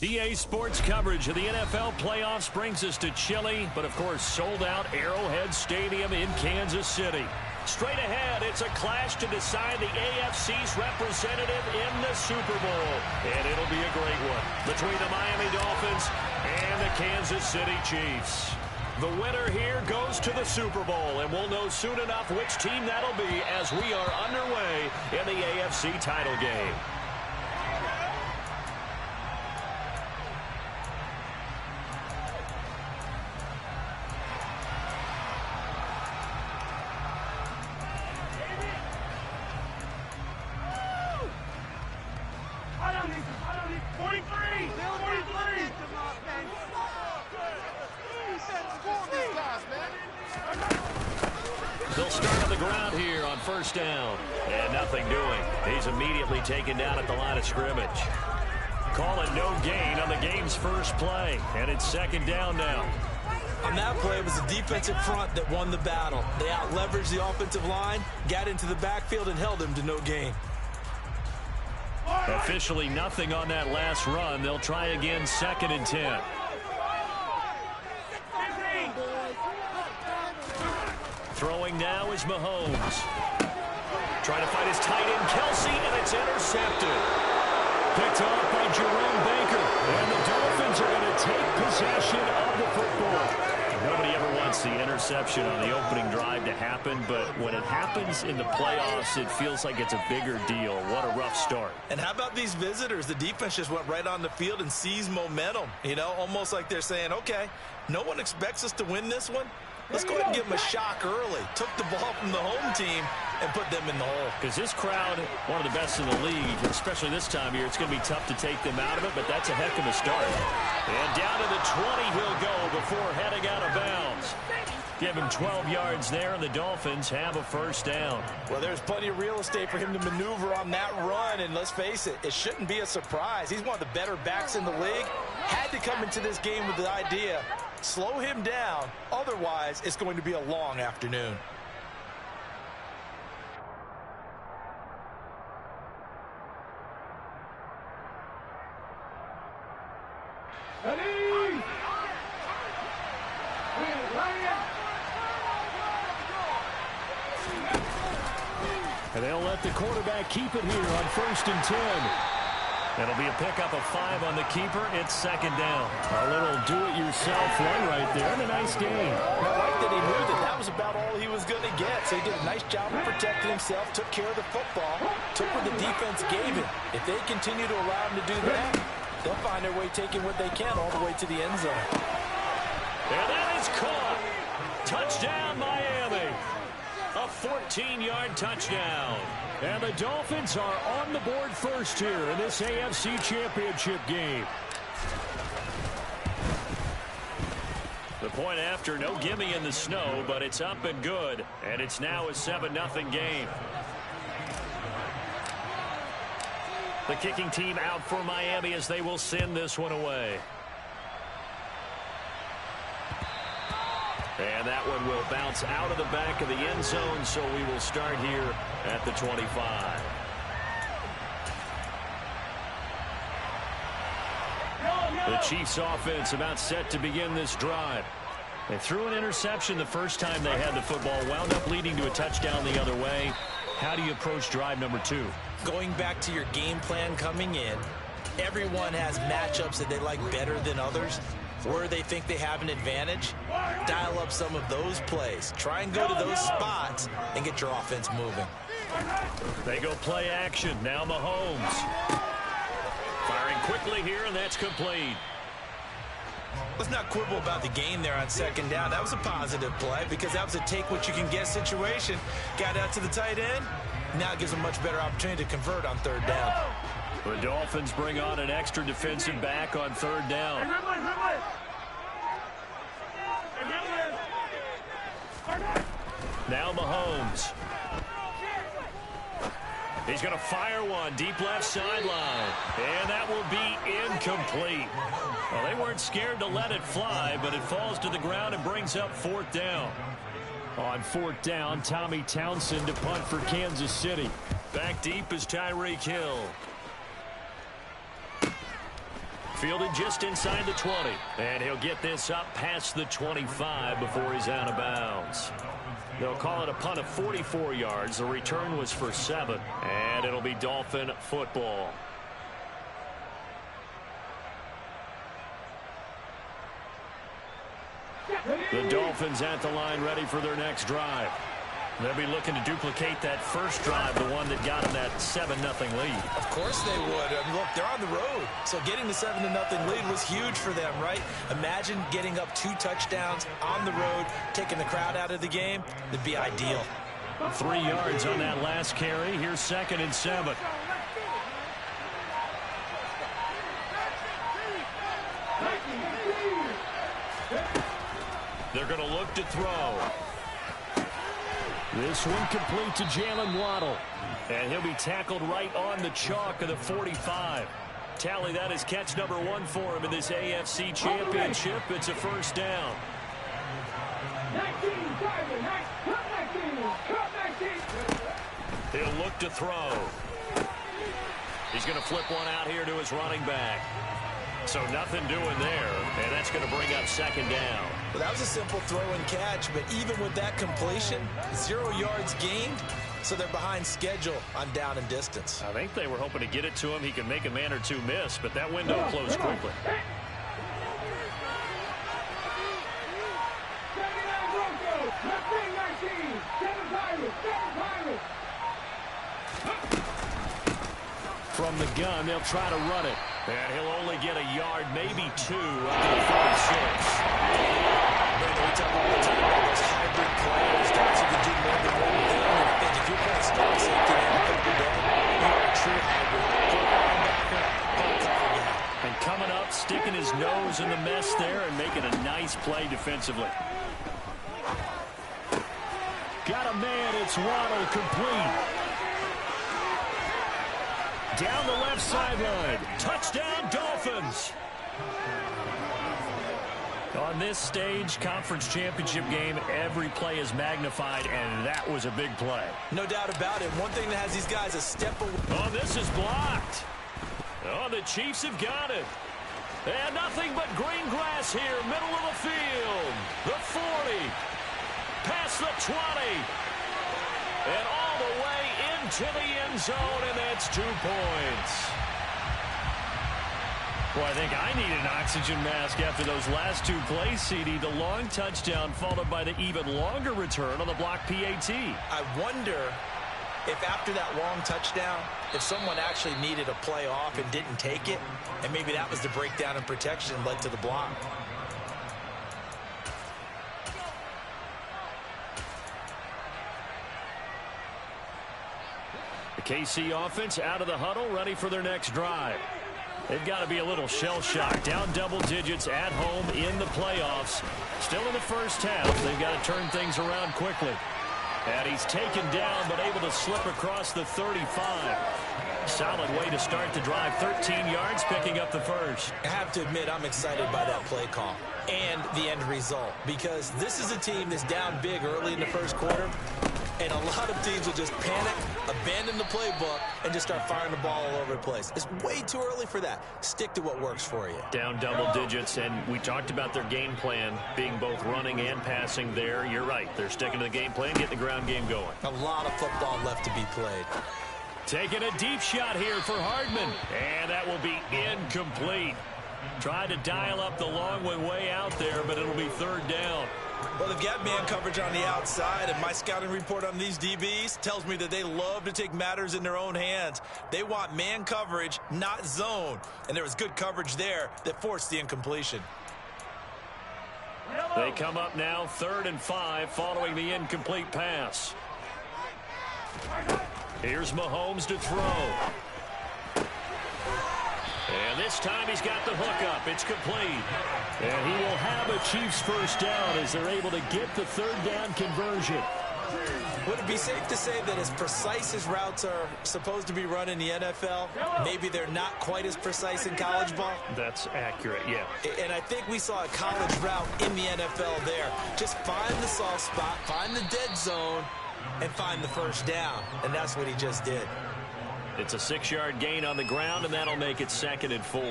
EA Sports coverage of the NFL playoffs brings us to Chile, but of course sold out Arrowhead Stadium in Kansas City. Straight ahead, it's a clash to decide the AFC's representative in the Super Bowl. And it'll be a great one between the Miami Dolphins and the Kansas City Chiefs. The winner here goes to the Super Bowl, and we'll know soon enough which team that'll be as we are underway in the AFC title game. They'll start on the ground here on first down. And nothing doing. He's immediately taken down at the line of scrimmage. Calling no gain on the game's first play. And it's second down now. On that play, it was the defensive front that won the battle. They out-leveraged the offensive line, got into the backfield, and held him to no gain. Officially nothing on that last run. They'll try again, 2nd and 10. Throwing now is Mahomes. Trying to find his tight end, Kelsey, and it's intercepted. Picked off by Jerome Baker. And the Dolphins are going to take possession of the football. Nobody ever wants the interception on the opening drive to happen, but when it happens in the playoffs, it feels like it's a bigger deal. What a rough start. And how about these visitors? The defense just went right on the field and seized momentum. You know, almost like they're saying, okay, no one expects us to win this one. Let's go ahead and give them a shock early. Took the ball from the home team and put them in the hole. Because this crowd, one of the best in the league, especially this time of year, it's going to be tough to take them out of it, but that's a heck of a start. And down to the 20 he'll go before heading out of bounds. Give him 12 yards there, and the Dolphins have a first down. Well, there's plenty of real estate for him to maneuver on that run, and let's face it, it shouldn't be a surprise. He's one of the better backs in the league. Had to come into this game with the idea, slow him down, otherwise it's going to be a long afternoon. And they'll let the quarterback keep it here on 1st and 10. It'll be a pickup of 5 on the keeper. It's 2nd down. A little do-it-yourself run right there, and a nice gain. I like that he knew that that was about all he was going to get. So he did a nice job of protecting himself, took care of the football, took what the defense gave him. If they continue to allow him to do that, they'll find their way taking what they can all the way to the end zone. And that is caught. Touchdown, Miami. A 14-yard touchdown. And the Dolphins are on the board first here in this AFC Championship game. The point after, no gimme in the snow, but it's up and good. And it's now a 7-0 game. The kicking team out for Miami as they will send this one away. And that one will bounce out of the back of the end zone, so we will start here at the 25. The Chiefs offense about set to begin this drive. They threw an interception the first time they had the football, wound up leading to a touchdown the other way. How do you approach drive number 2? Going back to your game plan coming in, everyone has matchups that they like better than others. Where they think they have an advantage, dial up some of those plays. Try and go to those spots and get your offense moving. They go play action. Now Mahomes. Firing quickly here, and that's complete. Let's not quibble about the gain there on 2nd down. That was a positive play because that was a take-what-you-can-get situation. Got out to the tight end. Now it gives them a much better opportunity to convert on 3rd down. The Dolphins bring on an extra defensive back on 3rd down. Now Mahomes. He's going to fire one deep left sideline. And that will be incomplete. Well, they weren't scared to let it fly, but it falls to the ground and brings up 4th down. On fourth down, Tommy Townsend to punt for Kansas City. Back deep is Tyreek Hill. Fielded just inside the 20. And he'll get this up past the 25 before he's out of bounds. They'll call it a punt of 44 yards. The return was for 7. And it'll be Dolphin football. The Dolphins at the line ready for their next drive. They'll be looking to duplicate that first drive, the one that got them that 7-0 lead. Of course they would. I mean, look, they're on the road. So getting the 7-0 lead was huge for them, right? Imagine getting up 2 touchdowns on the road, taking the crowd out of the game. It'd be ideal. 3 yards on that last carry. Here's 2nd and 7. They're going to look to throw. This one complete to Jalen Waddle. And he'll be tackled right on the chalk of the 45. Tally, that is catch number 1 for him in this AFC Championship. It's a first down. He'll look to throw. He's going to flip one out here to his running back. So nothing doing there, and that's going to bring up 2nd down. Well, that was a simple throw and catch, but even with that completion, 0 yards gained, so they're behind schedule on down and distance. I think they were hoping to get it to him. He could make a man or 2 miss, but that window closed quickly. From the gun, they'll try to run it. And he'll only get a yard, maybe 2, up to the 46. We talk all the time about those hybrid players, guys who can do more than one thing. And I think if you're playing strong safety and cover down, you are a true hybrid. Linebacker, cover guy. And coming up, sticking his nose in the mess there and making a nice play defensively. Got a man, it's Waddle, complete. Down the left sideline. Touchdown, Dolphins. On this stage, conference championship game, every play is magnified, and that was a big play. No doubt about it. One thing that has these guys a step away. Oh, this is blocked. Oh, the Chiefs have got it. And nothing but green grass here, middle of the field. The 40. Past the 20. And all the way into the end zone, and that's 2 points. Well, I think I need an oxygen mask after those last 2 plays, CD. The long touchdown followed by the even longer return on the block PAT. I wonder if after that long touchdown, if someone actually needed a play off and didn't take it, and maybe that was the breakdown in protection led to the block. The KC offense out of the huddle, ready for their next drive. They've got to be a little shell-shocked. Down double digits at home in the playoffs. Still in the first half. They've got to turn things around quickly. And he's taken down, but able to slip across the 35. Solid way to start the drive. 13 yards, picking up the first. I have to admit, I'm excited by that play call and the end result, because this is a team that's down big early in the first quarter, and a lot of teams will just panic, abandon the playbook, and just start firing the ball all over the place. It's way too early for that. Stick to what works for you. Down double digits, and we talked about their game plan being both running and passing there. You're right. They're sticking to the game plan, getting the ground game going. A lot of football left to be played. Taking a deep shot here for Hardman, and that will be incomplete. Tried to dial up the long one way out there, but it'll be 3rd down. Well, they've got man coverage on the outside, and my scouting report on these DBs tells me that they love to take matters in their own hands. They want man coverage, not zone. And there was good coverage there that forced the incompletion. They come up now 3rd and 5 following the incomplete pass. Here's Mahomes to throw. And this time he's got the hook up. It's complete. And he will have a Chiefs first down as they're able to get the 3rd down conversion. Would it be safe to say that as precise as routes are supposed to be run in the NFL, maybe they're not quite as precise in college ball? That's accurate, yeah. And I think we saw a college route in the NFL there. Just find the soft spot, find the dead zone, and find the first down. And that's what he just did. It's a 6-yard gain on the ground, and that'll make it 2nd and 4.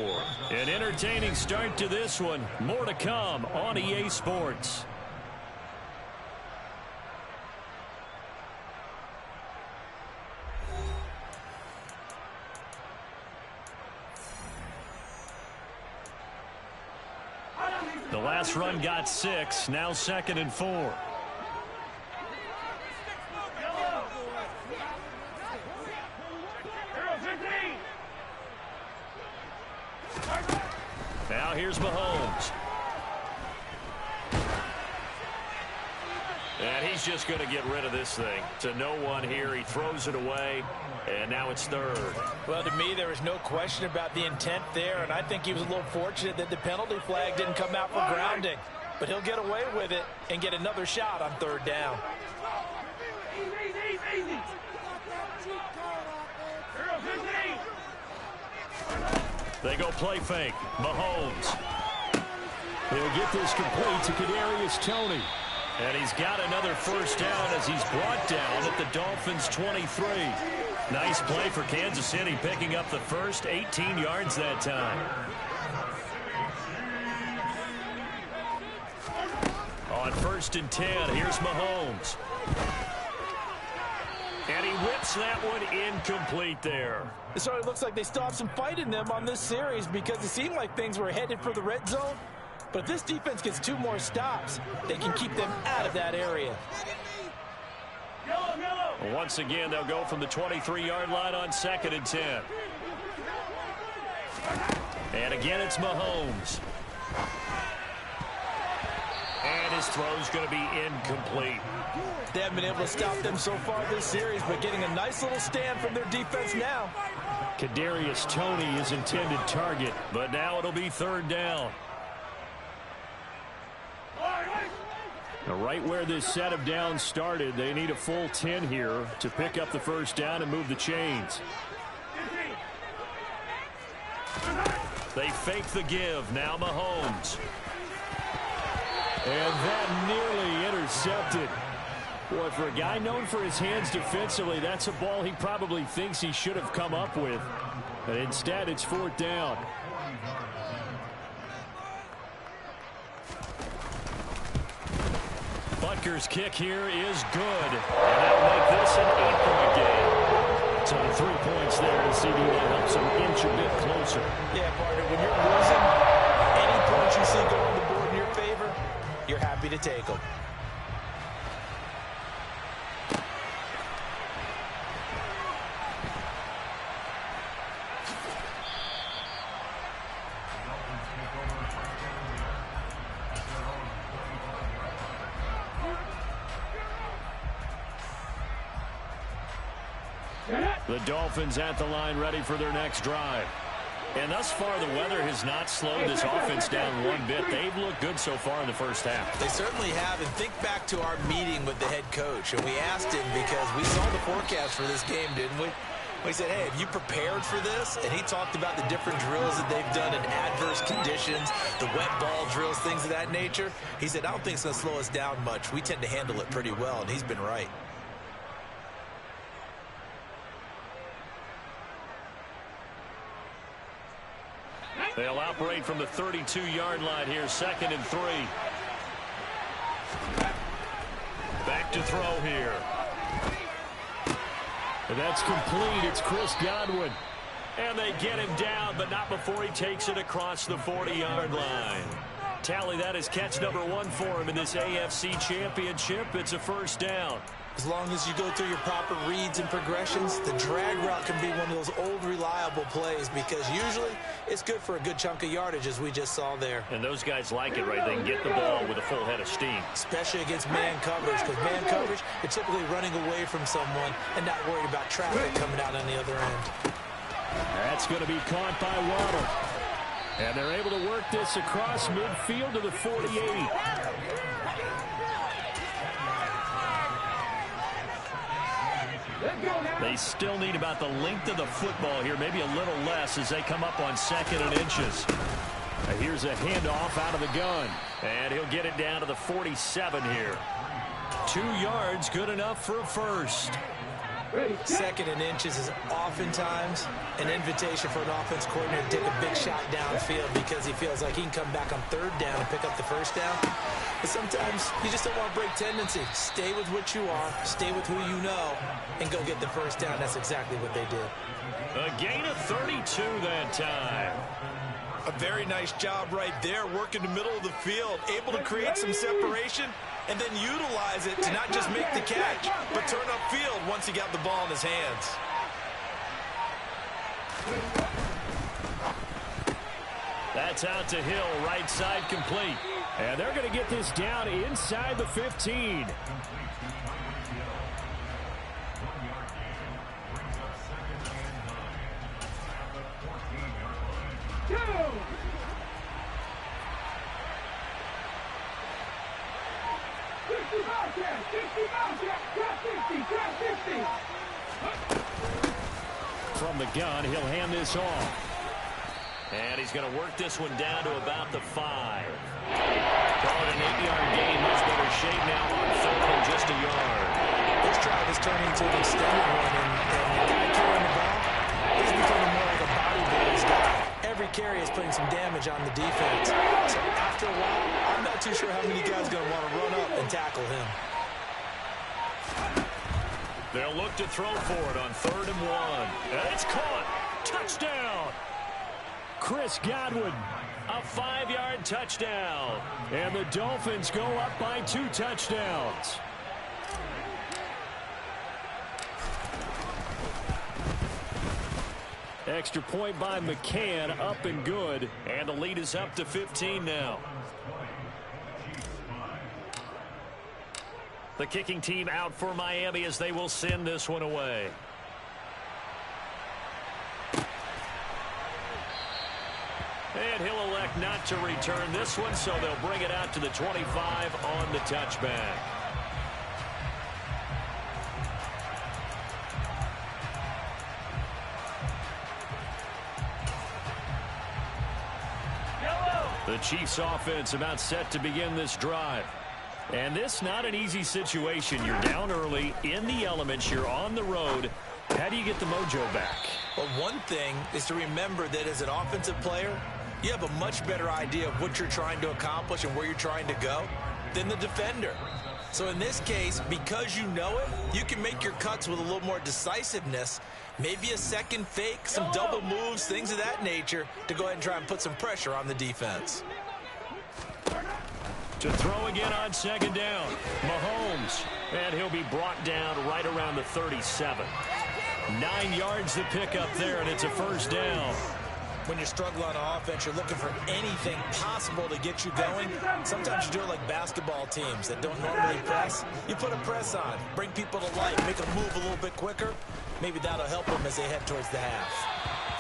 An entertaining start to this one. More to come on EA Sports. The last run got 6, now 2nd and 4. Now here's Mahomes. And he's just going to get rid of this thing. To no one here. He throws it away, and now it's 3rd. Well, to me, there was no question about the intent there, and I think he was a little fortunate that the penalty flag didn't come out for grounding. But he'll get away with it and get another shot on 3rd down. They go play fake. Mahomes. He'll get this complete to Kadarius Toney. And he's got another first down as he's brought down at the Dolphins' 23. Nice play for Kansas City, picking up the first, 18 yards that time. On 1st and 10, here's Mahomes. And he whips that one incomplete there. It sort of looks like they still have some fight in them on this series because it seemed like things were headed for the red zone. But if this defense gets 2 more stops, they can keep them out of that area. Once again, they'll go from the 23-yard line on 2nd and 10. And again, it's Mahomes. And his throw's going to be incomplete. They haven't been able to stop them so far this series, but getting a nice little stand from their defense now. Kadarius Toney is intended target, but now it'll be 3rd down. Now, right where this set of downs started, they need a full 10 here to pick up the first down and move the chains. They fake the give. Now Mahomes. And that nearly intercepted. Boy, for a guy known for his hands defensively, that's a ball he probably thinks he should have come up with. But instead, it's 4th down. Butker's kick here is good. And that'll make this an 8-point game. So the 3 points there, and CD that helps him inch a bit closer. Yeah, partner, when you're losing, any points you see go on the board in your favor, you're happy to take them. The Dolphins at the line, ready for their next drive. And thus far, the weather has not slowed this offense down one bit. They've looked good so far in the first half. They certainly have. And think back to our meeting with the head coach. And we asked him because we saw the forecast for this game, didn't we? We said, hey, have you prepared for this? And he talked about the different drills that they've done in adverse conditions, the wet ball drills, things of that nature. He said, I don't think it's going to slow us down much. We tend to handle it pretty well, and he's been right. They'll operate from the 32-yard line here, 2nd and 3. Back to throw here. And that's complete. It's Chris Godwin. And they get him down, but not before he takes it across the 40-yard line. Tally, that is catch number 1 for him in this AFC Championship. It's a first down. As long as you go through your proper reads and progressions, the drag route can be one of those old reliable plays because usually it's good for a good chunk of yardage, as we just saw there. And those guys like it, right? They can get the ball with a full head of steam. Especially against man coverage, because man coverage, you're typically running away from someone and not worried about traffic coming out on the other end. That's going to be caught by Waddle. And they're able to work this across midfield to the 48. They still need about the length of the football here, maybe a little less as they come up on 2nd and inches. Here's a handoff out of the gun, and he'll get it down to the 47 here. 2 yards, good enough for a first. 2nd and inches is oftentimes an invitation for an offense coordinator to take a big shot downfield because he feels like he can come back on 3rd down and pick up the 1st down. But sometimes you just don't want to break tendency. Stay with what you are, stay with who you know, and go get the 1st down. That's exactly what they did. A gain of 32 that time. A very nice job right there, working the middle of the field, able to create some separation, and then utilize it to not just make the catch, but turn upfield once he got the ball in his hands. That's out to Hill, right side complete. And they're going to get this down inside the 15. From the gun, he'll hand this off. And he's going to work this one down to about the 5. Call it an 8-yard gain. Much better shape now on 3rd and just a yard. This drive is turning into an extended one, and the guy carrying the ball is becoming more like a bodybuilder's guy. Every carry is putting some damage on the defense. So after a while, I'm not too sure how many guys are going to want to run up and tackle him. They'll look to throw for it on 3rd and 1. And it's caught. Touchdown. Chris Godwin, a 5-yard touchdown. And the Dolphins go up by 2 touchdowns. Extra point by McCann, up and good. And the lead is up to 15 now. The kicking team out for Miami as they will send this one away. And he'll elect not to return this one, so they'll bring it out to the 25 on the touchback. The Chiefs offense about set to begin this drive. And this not an easy situation. You're down early, in the elements, you're on the road. How do you get the mojo back? Well, one thing is to remember that as an offensive player, you have a much better idea of what you're trying to accomplish and where you're trying to go than the defender. So in this case, because you know it, you can make your cuts with a little more decisiveness, maybe a second fake, some double moves, things of that nature, to go ahead and try and put some pressure on the defense. To throw again on 2nd down, Mahomes, and he'll be brought down right around the 37. 9 yards to pick up there, and it's a 1st down. When you struggle on offense, you're looking for anything possible to get you going. Sometimes you do it like basketball teams that don't normally press. You put a press on, bring people to life, make them move a little bit quicker. Maybe that'll help them as they head towards the half.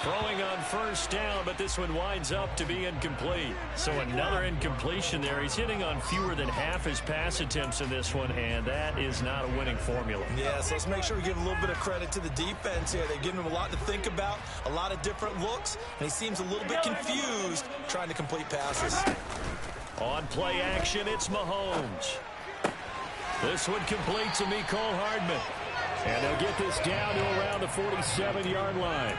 Throwing on 1st down, but this one winds up to be incomplete. So another incompletion there. He's hitting on fewer than half his pass attempts in this one, and that is not a winning formula. Yeah, so let's make sure we give a little bit of credit to the defense here. They've given him a lot to think about, a lot of different looks, and he seems a little bit confused trying to complete passes. On play action, it's Mahomes. This one complete to Mecole Hardman. And they'll get this down to around the 47-yard line.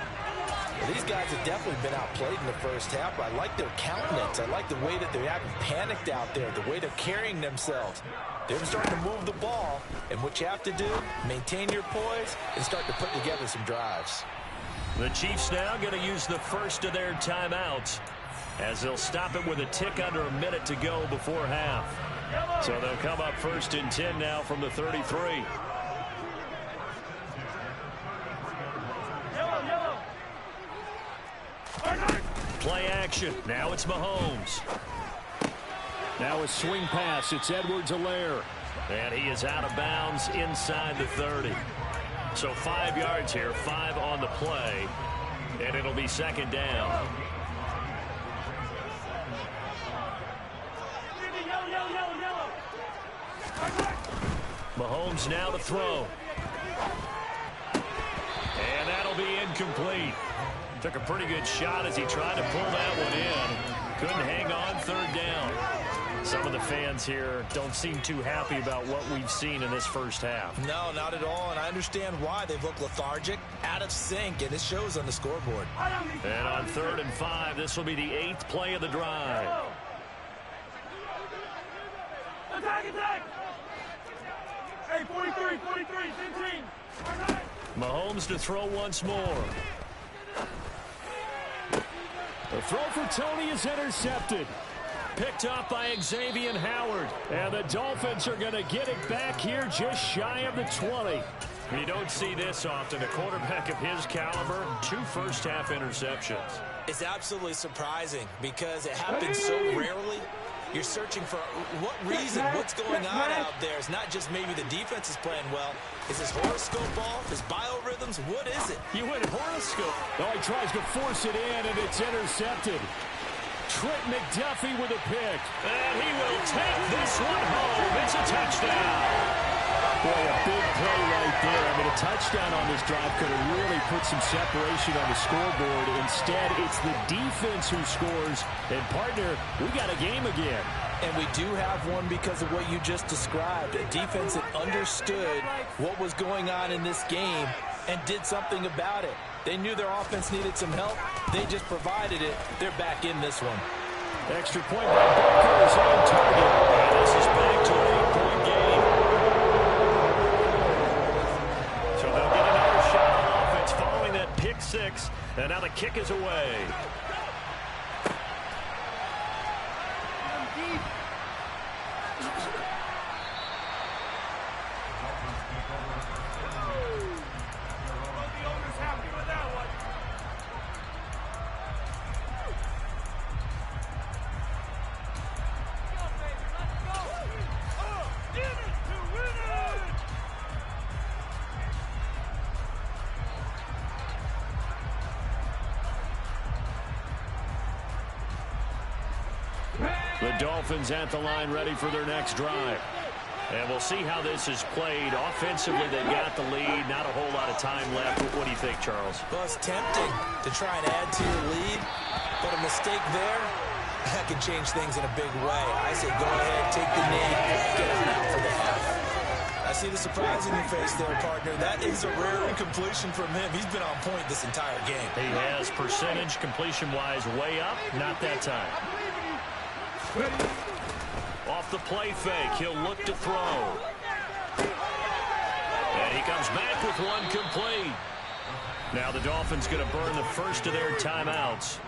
Well, these guys have definitely been outplayed in the first half, but I like their countenance. I like the way that they're acting panicked out there, the way they're carrying themselves. They're starting to move the ball, and what you have to do, maintain your poise and start to put together some drives. The Chiefs now going to use the first of their timeouts as they'll stop it with a tick under a minute to go before half. So they'll come up 1st and 10 now from the 33. Play action. Now it's Mahomes. Now a swing pass. It's Edwards-Helaire. And he is out of bounds inside the 30. So 5 yards here, 5 on the play. And it'll be 2nd down. Mahomes now to throw. will be incomplete. Took a pretty good shot as he tried to pull that one in. Couldn't hang on third down. Some of the fans here don't seem too happy about what we've seen in this first half. No, not at all, and I understand why. They've looked lethargic, out of sync, and it shows on the scoreboard. And on 3rd and 5, this will be the 8th play of the drive. Attack! Hey, 43, 15. Mahomes to throw once more. The throw for Tony is intercepted. Picked up by Xavier Howard. And the Dolphins are going to get it back here just shy of the 20. You don't see this often. A quarterback of his caliber, 2 first-half interceptions. It's absolutely surprising because it happens so rarely. You're searching for what reason, what's going on out there. It's not just maybe the defense is playing well. Is his horoscope off? His biorhythms? What is it? You went horoscope. Oh, he tries to force it in, and it's intercepted. Trent McDuffie with a pick. And he will take this one home. It's a touchdown. Boy, a big play right there. I mean, a touchdown on this drive could have really put some separation on the scoreboard. Instead, it's the defense who scores. And, partner, we got a game again. And we do have one because of what you just described. A defense that understood what was going on in this game and did something about it. They knew their offense needed some help. They just provided it. They're back in this one. Extra point by Baker is on target. And this is back to an 8-point game. So they'll get another shot on offense following that pick 6. And now the kick is away. The Dolphins at the line ready for their next drive. And we'll see how this is played. Offensively, they've got the lead. Not a whole lot of time left. What do you think, Charles? Well, it's tempting to try and add to your lead, but a mistake there, that can change things in a big way. I say go ahead, take the knee, get on out for the half. I see the surprise in your face there, partner. That is a rare incompletion from him. He's been on point this entire game. He has percentage completion-wise way up. Not that time. Off the play fake, he'll look to throw. And he comes back with one complete. Now the Dolphins going to burn the first of their timeouts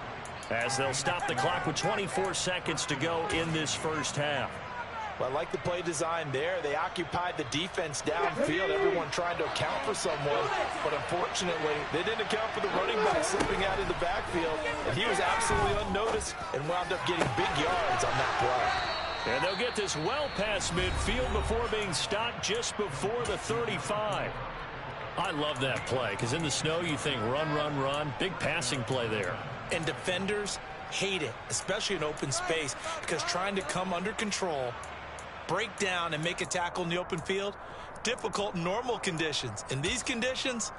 as they'll stop the clock with 24 seconds to go in this first half. Well, I like the play design there. They occupied the defense downfield, everyone trying to account for someone. But unfortunately, they didn't account for the running back slipping out of the backfield. And he was absolutely unnoticed and wound up getting big yards on that play. And they'll get this well past midfield before being stopped just before the 35. I love that play because in the snow you think run, run, run. Big passing play there. And defenders hate it, especially in open space, because trying to come under control, break down and make a tackle in the open field, difficult in normal conditions. In these conditions,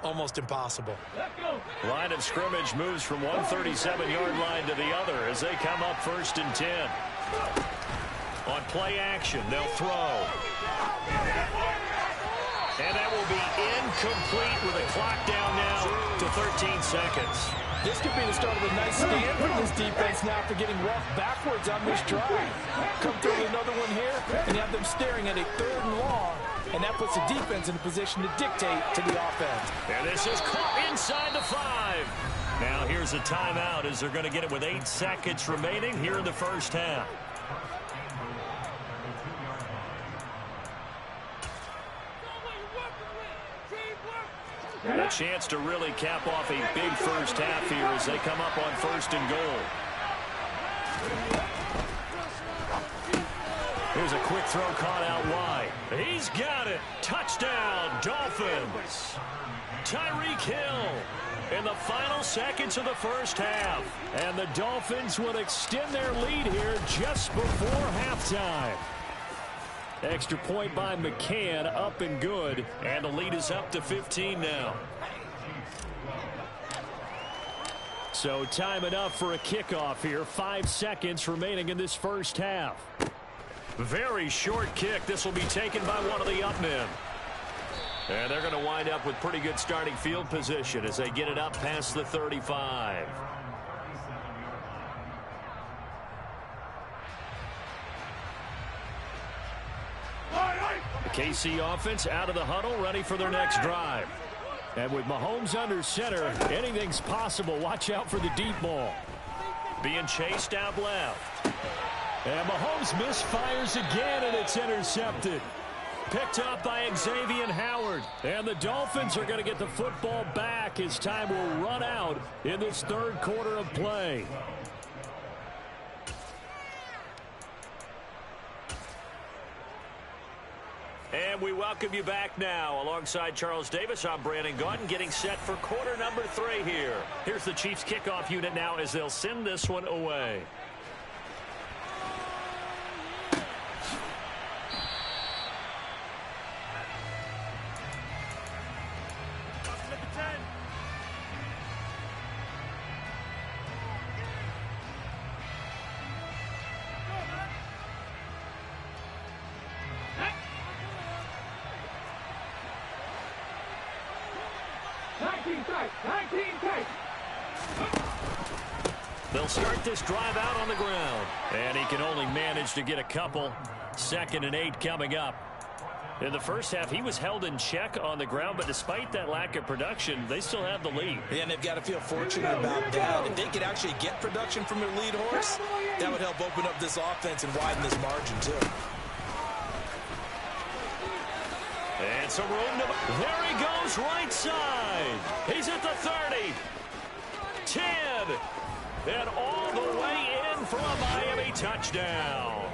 almost impossible. Line of scrimmage moves from 137-yard line to the other as they come up 1st and 10. On play action, they'll throw. And that will be incomplete with a clock down now to 13 seconds. This could be the start of a nice stand from this defense now after getting walked backwards on this drive. Come through with another one here, and you have them staring at a 3rd and long, and that puts the defense in a position to dictate to the offense. And this is caught inside the 5. Now here's a timeout as they're going to get it with 8 seconds remaining here in the first half. A chance to really cap off a big first half here as they come up on 1st and goal. Here's a quick throw caught out wide. He's got it. Touchdown, Dolphins. Tyreek Hill in the final seconds of the first half. And the Dolphins will extend their lead here just before halftime. Extra point by McCann, up and good. And the lead is up to 15 now. So time enough for a kickoff here. 5 seconds remaining in this first half. Very short kick. This will be taken by one of the up men. And they're going to wind up with pretty good starting field position as they get it up past the 35. The KC offense out of the huddle, ready for their next drive. And with Mahomes under center, anything's possible. Watch out for the deep ball. Being chased out left. And Mahomes misfires again, and it's intercepted. Picked up by Xavier Howard. And the Dolphins are going to get the football back as time will run out in this third quarter of play. And we welcome you back now. Alongside Charles Davis, I'm Brandon Gaudin, getting set for quarter number 3 here. Here's the Chiefs kickoff unit now as they'll send this one away. They'll start this drive out on the ground. And he can only manage to get a couple. 2nd and 8 coming up. In the first half, he was held in check on the ground, but despite that lack of production, they still have the lead. Yeah, and they've got to feel fortunate about that. If they could actually get production from their lead horse, that would help open up this offense and widen this margin, too. And some room to... There he goes, right side. He's at the 30. 10. And all the way in for a Miami touchdown.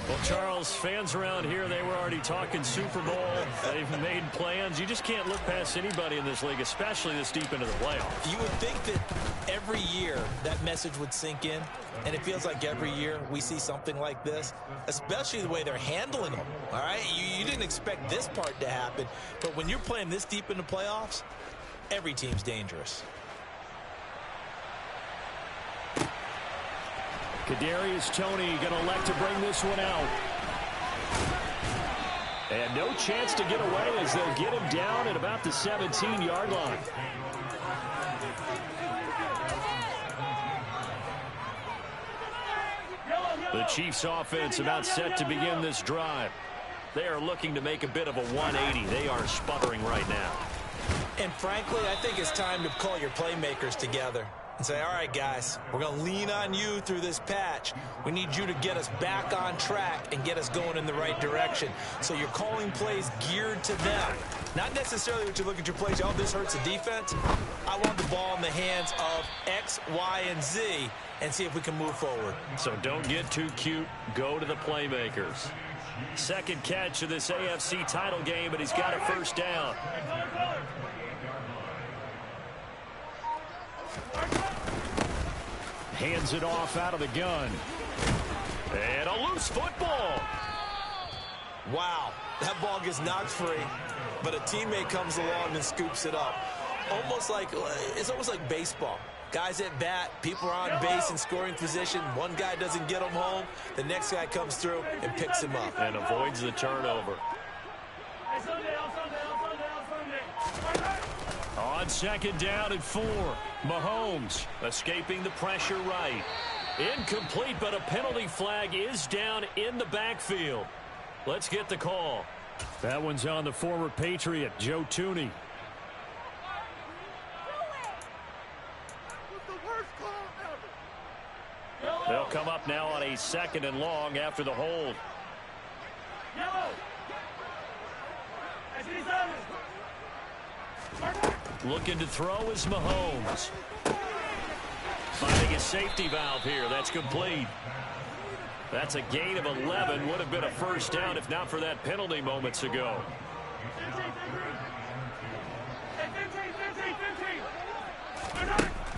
Well, Charles, fans around here, they were already talking Super Bowl. They've made plans. You just can't look past anybody in this league, especially this deep into the playoffs. You would think that every year that message would sink in, and it feels like every year we see something like this, especially the way they're handling them, all right? You didn't expect this part to happen, but when you're playing this deep in the playoffs, every team's dangerous. Kadarius Toney going to elect to bring this one out. And no chance to get away as they'll get him down at about the 17-yard line. The Chiefs offense about set to begin this drive. They are looking to make a bit of a 180. They are sputtering right now. And frankly, I think it's time to call your playmakers together and say, all right, guys, we're going to lean on you through this patch. We need you to get us back on track and get us going in the right direction. So you're calling plays geared to them. Not necessarily what you look at your plays, oh, this hurts the defense. I want the ball in the hands of X, Y, and Z and see if we can move forward. So don't get too cute. Go to the playmakers. Second catch of this AFC title game, but he's got a first down. Hands it off out of the gun. And a loose football. Wow, that ball gets knocked free, but a teammate comes along and scoops it up. It's almost like baseball. Guys at bat, people are on base in scoring position. One guy doesn't get them home. The next guy comes through and picks him up. And avoids the turnover. On 2nd down and 4. Mahomes escaping the pressure right. Incomplete, but a penalty flag is down in the backfield. Let's get the call. That one's on the former Patriot, Joe Thuney. They'll come up now on a 2nd and long after the hold. Looking to throw is Mahomes. Finding a safety valve here. That's complete. That's a gain of 11. Would have been a first down if not for that penalty moments ago.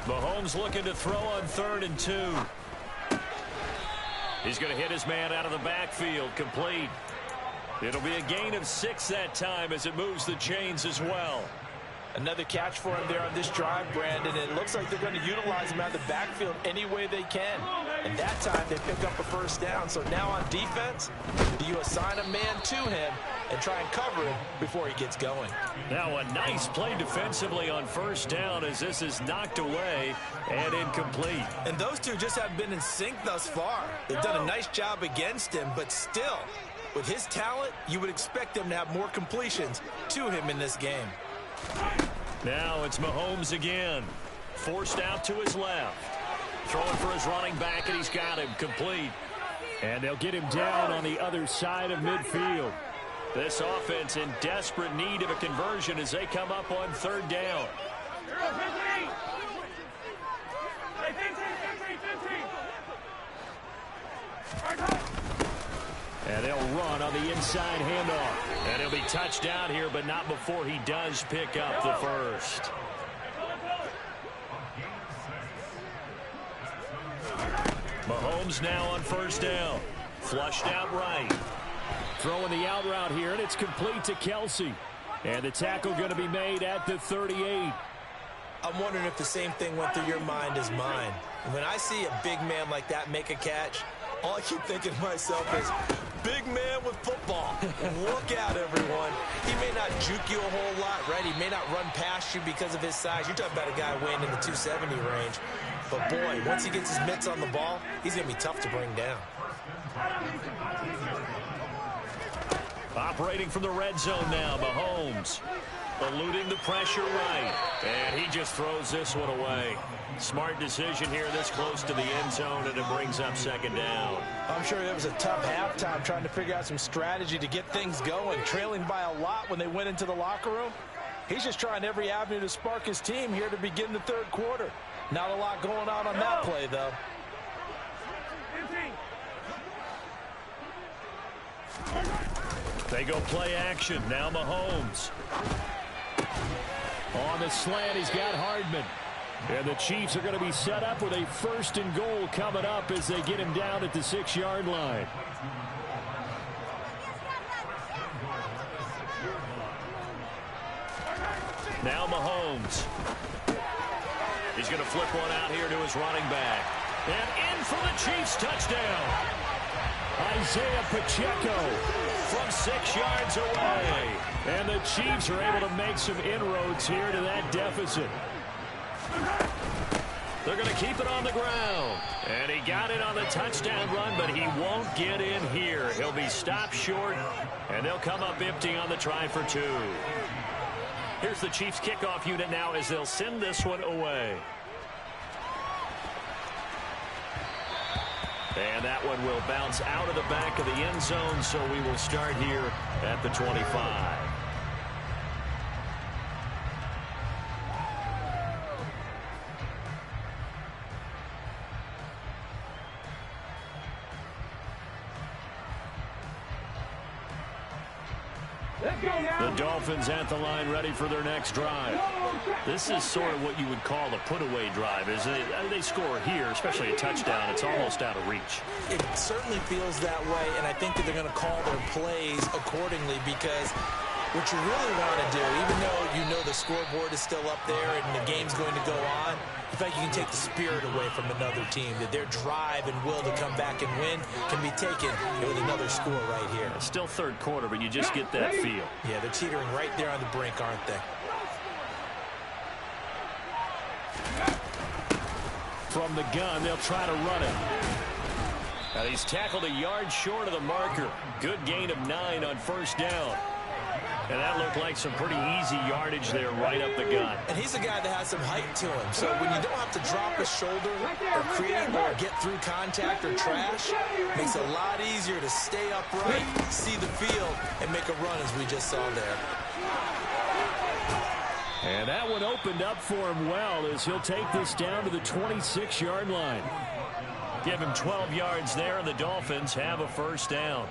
Mahomes looking to throw on 3rd and 2. He's going to hit his man out of the backfield. Complete. It'll be a gain of 6 that time as it moves the chains as well. Another catch for him there on this drive, Brandon, and it looks like they're going to utilize him out of the backfield any way they can. And that time they pick up a first down. So now on defense, do you assign a man to him and try and cover him before he gets going? Now a nice play defensively on first down as this is knocked away and incomplete. And those two just haven't been in sync thus far. They've done a nice job against him, but still, with his talent, you would expect them to have more completions to him in this game. Now it's Mahomes again. Forced out to his left. Throwing for his running back, and he's got him complete. And they'll get him down on the other side of midfield. This offense in desperate need of a conversion as they come up on third down. 15. And they'll run on the inside handoff. And he'll be touched down here, but not before he does pick up the first. Mahomes now on first down. Flushed out right. Throwing the out route here, and it's complete to Kelsey. And the tackle going to be made at the 38. I'm wondering if the same thing went through your mind as mine. When I see a big man like that make a catch, all I keep thinking to myself is, big man with football. Look out, everyone. He may not juke you a whole lot, right? He may not run past you because of his size. You're talking about a guy weighing in the 270 range. But, boy, once he gets his mitts on the ball, he's going to be tough to bring down. Operating from the red zone now, Mahomes. Eluding the pressure right. And he just throws this one away. Smart decision here this close to the end zone, and it brings up second down. I'm sure it was a tough halftime trying to figure out some strategy to get things going. Trailing by a lot when they went into the locker room. He's just trying every avenue to spark his team here to begin the third quarter. Not a lot going on that play, though. 15. They go play action. Now Mahomes. On the slant, he's got Hardman. And the Chiefs are going to be set up with a first and goal coming up as they get him down at the 6-yard line. Now Mahomes. He's going to flip one out here to his running back. And in for the Chiefs touchdown. Isaiah Pacheco from 6 yards away. And the Chiefs are able to make some inroads here to that deficit. They're going to keep it on the ground. And he got it on the touchdown run, but he won't get in here. He'll be stopped short, and they'll come up empty on the try for two. Here's the Chiefs kickoff unit now as they'll send this one away. And that one will bounce out of the back of the end zone, so we will start here at the 25. The Dolphins at the line ready for their next drive. This is sort of what you would call a put-away drive. They score here, especially a touchdown. It's almost out of reach. It certainly feels that way, and I think that they're going to call their plays accordingly because what you really want to do, even though you know the scoreboard is still up there and the game's going to go on, in fact, you can take the spirit away from another team, that their drive and will to come back and win can be taken with another score right here. It's still third quarter, but you just get that feel. Yeah, they're teetering right there on the brink, aren't they? From the gun, they'll try to run it. Now he's tackled a yard short of the marker. Good gain of 9 on first down. And that looked like some pretty easy yardage there right up the gut. And he's a guy that has some height to him. So when you don't have to drop a shoulder or create or get through contact or trash, it makes it a lot easier to stay upright, see the field, and make a run as we just saw there. And that one opened up for him well as he'll take this down to the 26-yard line. Give him 12 yards there, and the Dolphins have a first down.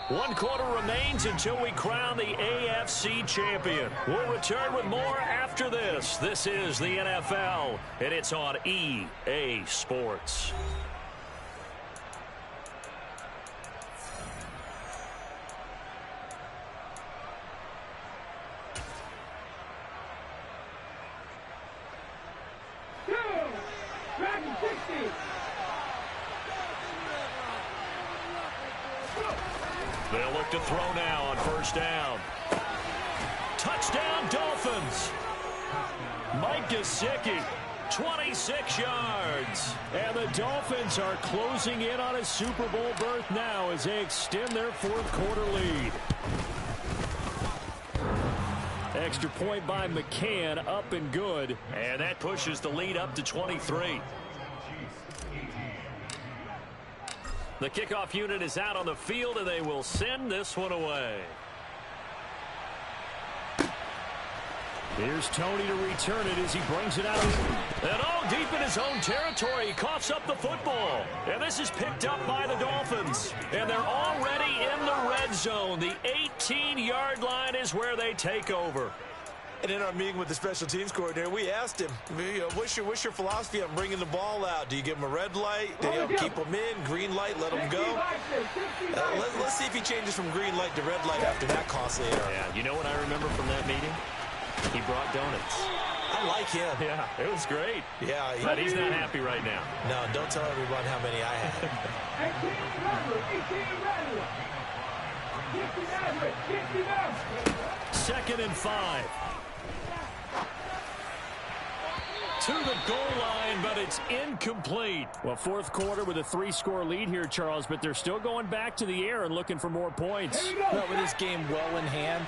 1 quarter remains until we crown the AFC champion. We'll return with more after this. This is the NFL, and it's on EA Sports. They'll look to throw now on first down. Touchdown, Dolphins. Mike Gesicki, 26 yards. And the Dolphins are closing in on a Super Bowl berth now as they extend their fourth quarter lead. Extra point by McCann, up and good. And that pushes the lead up to 23. The kickoff unit is out on the field, and they will send this one away. Here's Tony to return it as he brings it out. And all deep in his own territory, he coughs up the football. And this is picked up by the Dolphins. And they're already in the red zone. The 18-yard line is where they take over. And in our meeting with the special teams coordinator, we asked him, what's your philosophy on bringing the ball out? Do you give him a red light? Do you keep him in? Green light, let him go? Let's see if he changes from green light to red light after that costly error. Yeah, you know what I remember from that meeting? He brought donuts. I like him. Yeah, it was great. Yeah, but he's not happy right now. No, don't tell everyone how many I had. 2nd and 5. To the goal line, but it's incomplete. Well, fourth quarter with a 3-score lead here, Charles, but they're still going back to the air and looking for more points. Well, with this game well in hand,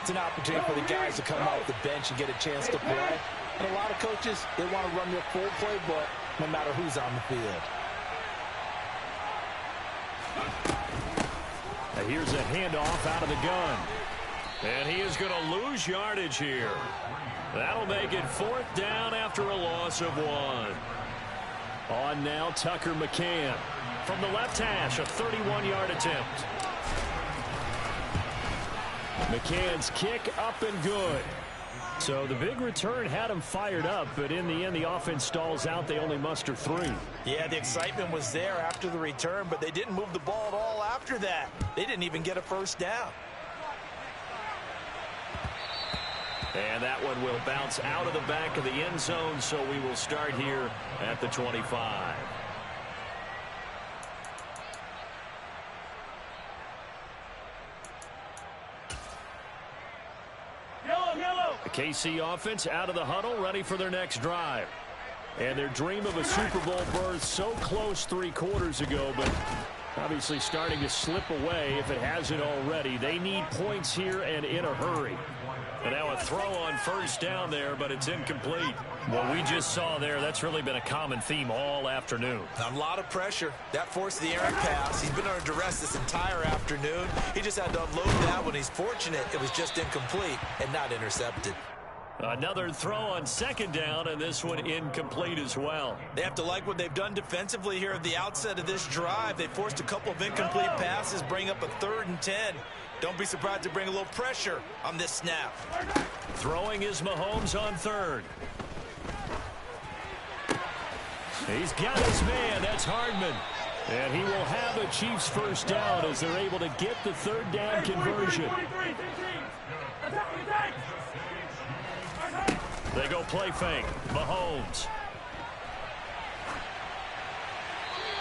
it's an opportunity for the guys to come off the bench and get a chance to play. And a lot of coaches, they want to run their full playbook no matter who's on the field. Now here's a handoff out of the gun. And he is going to lose yardage here. That'll make it 4th down after a loss of 1. On now, Tucker McCann. From the left hash, a 31-yard attempt. McCann's kick up and good. So the big return had him fired up, but in the end, the offense stalls out. They only muster 3. Yeah, the excitement was there after the return, but they didn't move the ball at all after that. They didn't even get a first down. And that one will bounce out of the back of the end zone, so we will start here at the 25. The KC offense out of the huddle, ready for their next drive. And their dream of a Super Bowl berth so close 3 quarters ago, but obviously starting to slip away if it hasn't already. They need points here and in a hurry. And now a throw on first down there, but it's incomplete. What we just saw there, that's really been a common theme all afternoon. A lot of pressure. That forced the errant pass. He's been under duress this entire afternoon. He just had to unload that one. He's fortunate it was just incomplete and not intercepted. Another throw on 2nd down, and this one incomplete as well. They have to like what they've done defensively here at the outset of this drive. They forced a couple of incomplete passes, bring up a 3rd and 10. Don't be surprised to bring a little pressure on this snap. Throwing is Mahomes on 3rd. He's got his man. That's Hardman. And he will have a Chiefs first down as they're able to get the 3rd down conversion. They go play fake. Mahomes.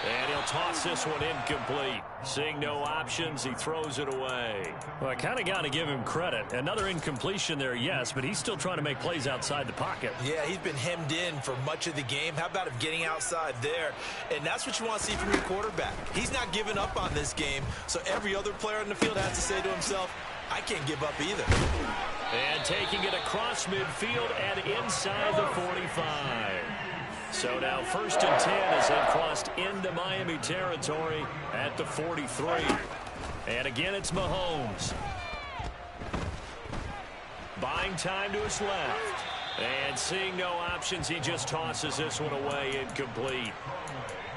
And he'll toss this one incomplete. Seeing no options, he throws it away. Well, I kind of got to give him credit. Another incompletion there, yes, but he's still trying to make plays outside the pocket. Yeah, he's been hemmed in for much of the game. How about him getting outside there? And that's what you want to see from your quarterback. He's not giving up on this game, so every other player in the field has to say to himself, I can't give up either. And taking it across midfield and inside the 45. So now 1st and 10 as they crossed into Miami territory at the 43. And again, it's Mahomes. Buying time to his left. And seeing no options, he just tosses this one away incomplete.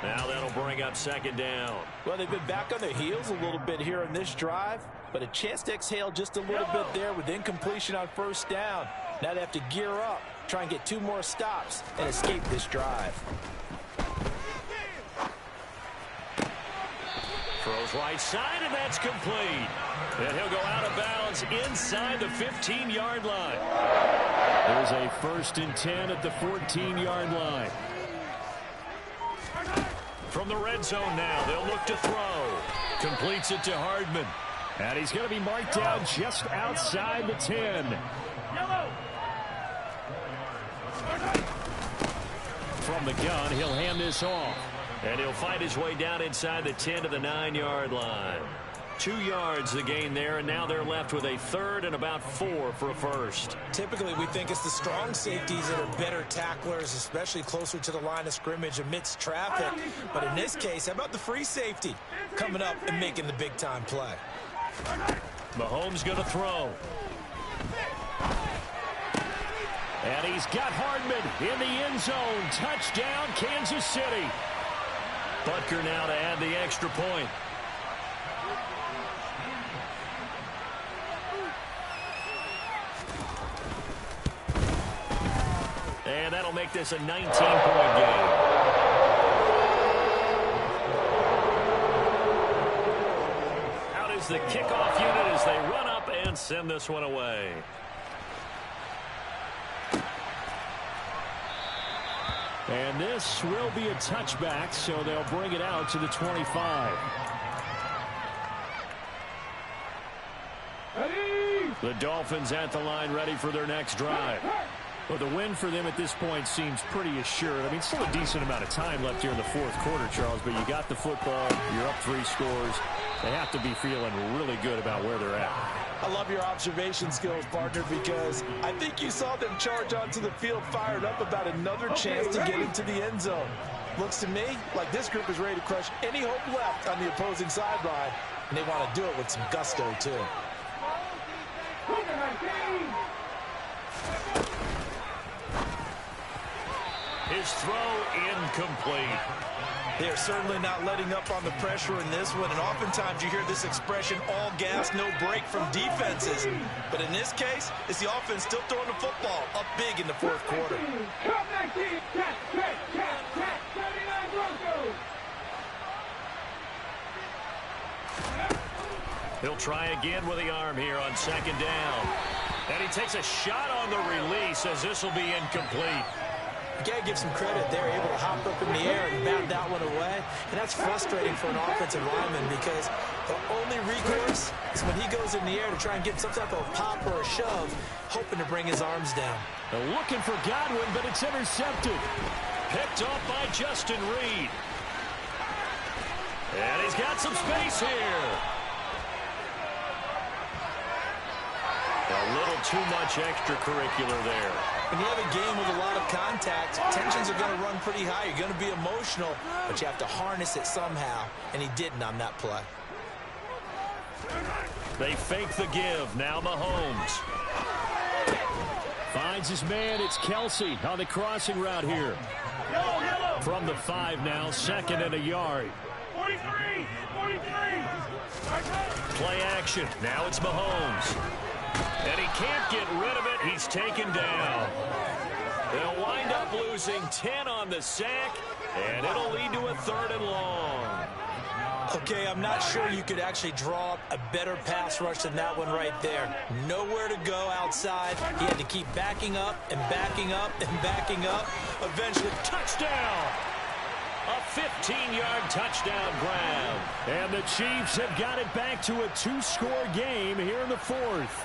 Now that'll bring up 2nd down. Well, they've been back on their heels a little bit here in this drive, but a chance to exhale just a little bit there with incompletion on first down. Now they have to gear up, try and get 2 more stops and escape this drive. Throws right side, and that's complete. And he'll go out of bounds inside the 15-yard line. There's a 1st and 10 at the 14-yard line. From the red zone now, they'll look to throw. Completes it to Hardman. And he's going to be marked down just outside the 10. From the gun, he'll hand this off. And he'll fight his way down inside the 10 to the 9-yard line. 2 yards the gain there, and now they're left with a third and about 4 for a first. Typically, we think it's the strong safeties that are better tacklers, especially closer to the line of scrimmage amidst traffic. But in this case, how about the free safety coming up and making the big-time play? Mahomes going to throw. And he's got Hardman in the end zone. Touchdown, Kansas City. Butker now to add the extra point. And that'll make this a 19-point game. Out is the kickoff unit as they run up and send this one away. And this will be a touchback, so they'll bring it out to the 25. The Dolphins at the line ready for their next drive. Well, the win for them at this point seems pretty assured. I mean, still a decent amount of time left here in the fourth quarter, Charles, but you got the football, you're up 3 scores. They have to be feeling really good about where they're at. I love your observation skills, partner, because I think you saw them charge onto the field fired up about another chance to get into the end zone. Looks to me like this group is ready to crush any hope left on the opposing sideline, and they want to do it with some gusto, too. His throw incomplete. They're certainly not letting up on the pressure in this one, and oftentimes you hear this expression, all gas, no break from defenses. But in this case, it's the offense still throwing the football up big in the fourth quarter. He'll try again with the arm here on second down. And he takes a shot on the release as this will be incomplete. You got to give some credit. They're able to hop up in the air and bat that one away. And that's frustrating for an offensive lineman because the only recourse is when he goes in the air to try and get some type of pop or a shove, hoping to bring his arms down. They're looking for Godwin, but it's intercepted. Picked off by Justin Reed. And he's got some space here. A little too much extracurricular there. When you have a game with a lot of contact, tensions are going to run pretty high. You're going to be emotional, but you have to harness it somehow, and he didn't on that play. They fake the give. Now Mahomes. Finds his man. It's Kelsey on the crossing route here. From the 5 now, second and a yard. 43! Play action. Now it's Mahomes. And he can't get rid of it. He's taken down. They'll wind up losing 10 on the sack, and it'll lead to a 3rd and long. Okay, I'm not sure you could actually draw up a better pass rush than that one right there. Nowhere to go outside. He had to keep backing up and backing up and backing up. Eventually, touchdown! A 15-yard touchdown grab. And the Chiefs have got it back to a 2-score game here in the 4th.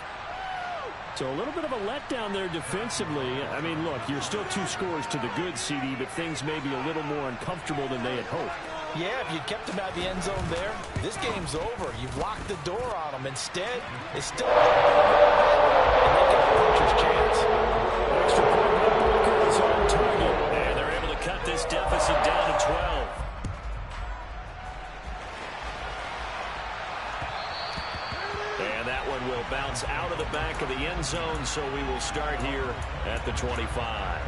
So a little bit of a letdown there defensively. I mean, look, you're still 2 scores to the good, CD, but things may be a little more uncomfortable than they had hoped. Yeah, if you'd kept him out of the end zone there, this game's over. You've locked the door on him. Instead, it's still and they got a puncher's chance. Extra point by Booker is on target. And they're able to cut this deficit down to 12. And that one will bounce out of the back of the end zone, so we will start here at the 25.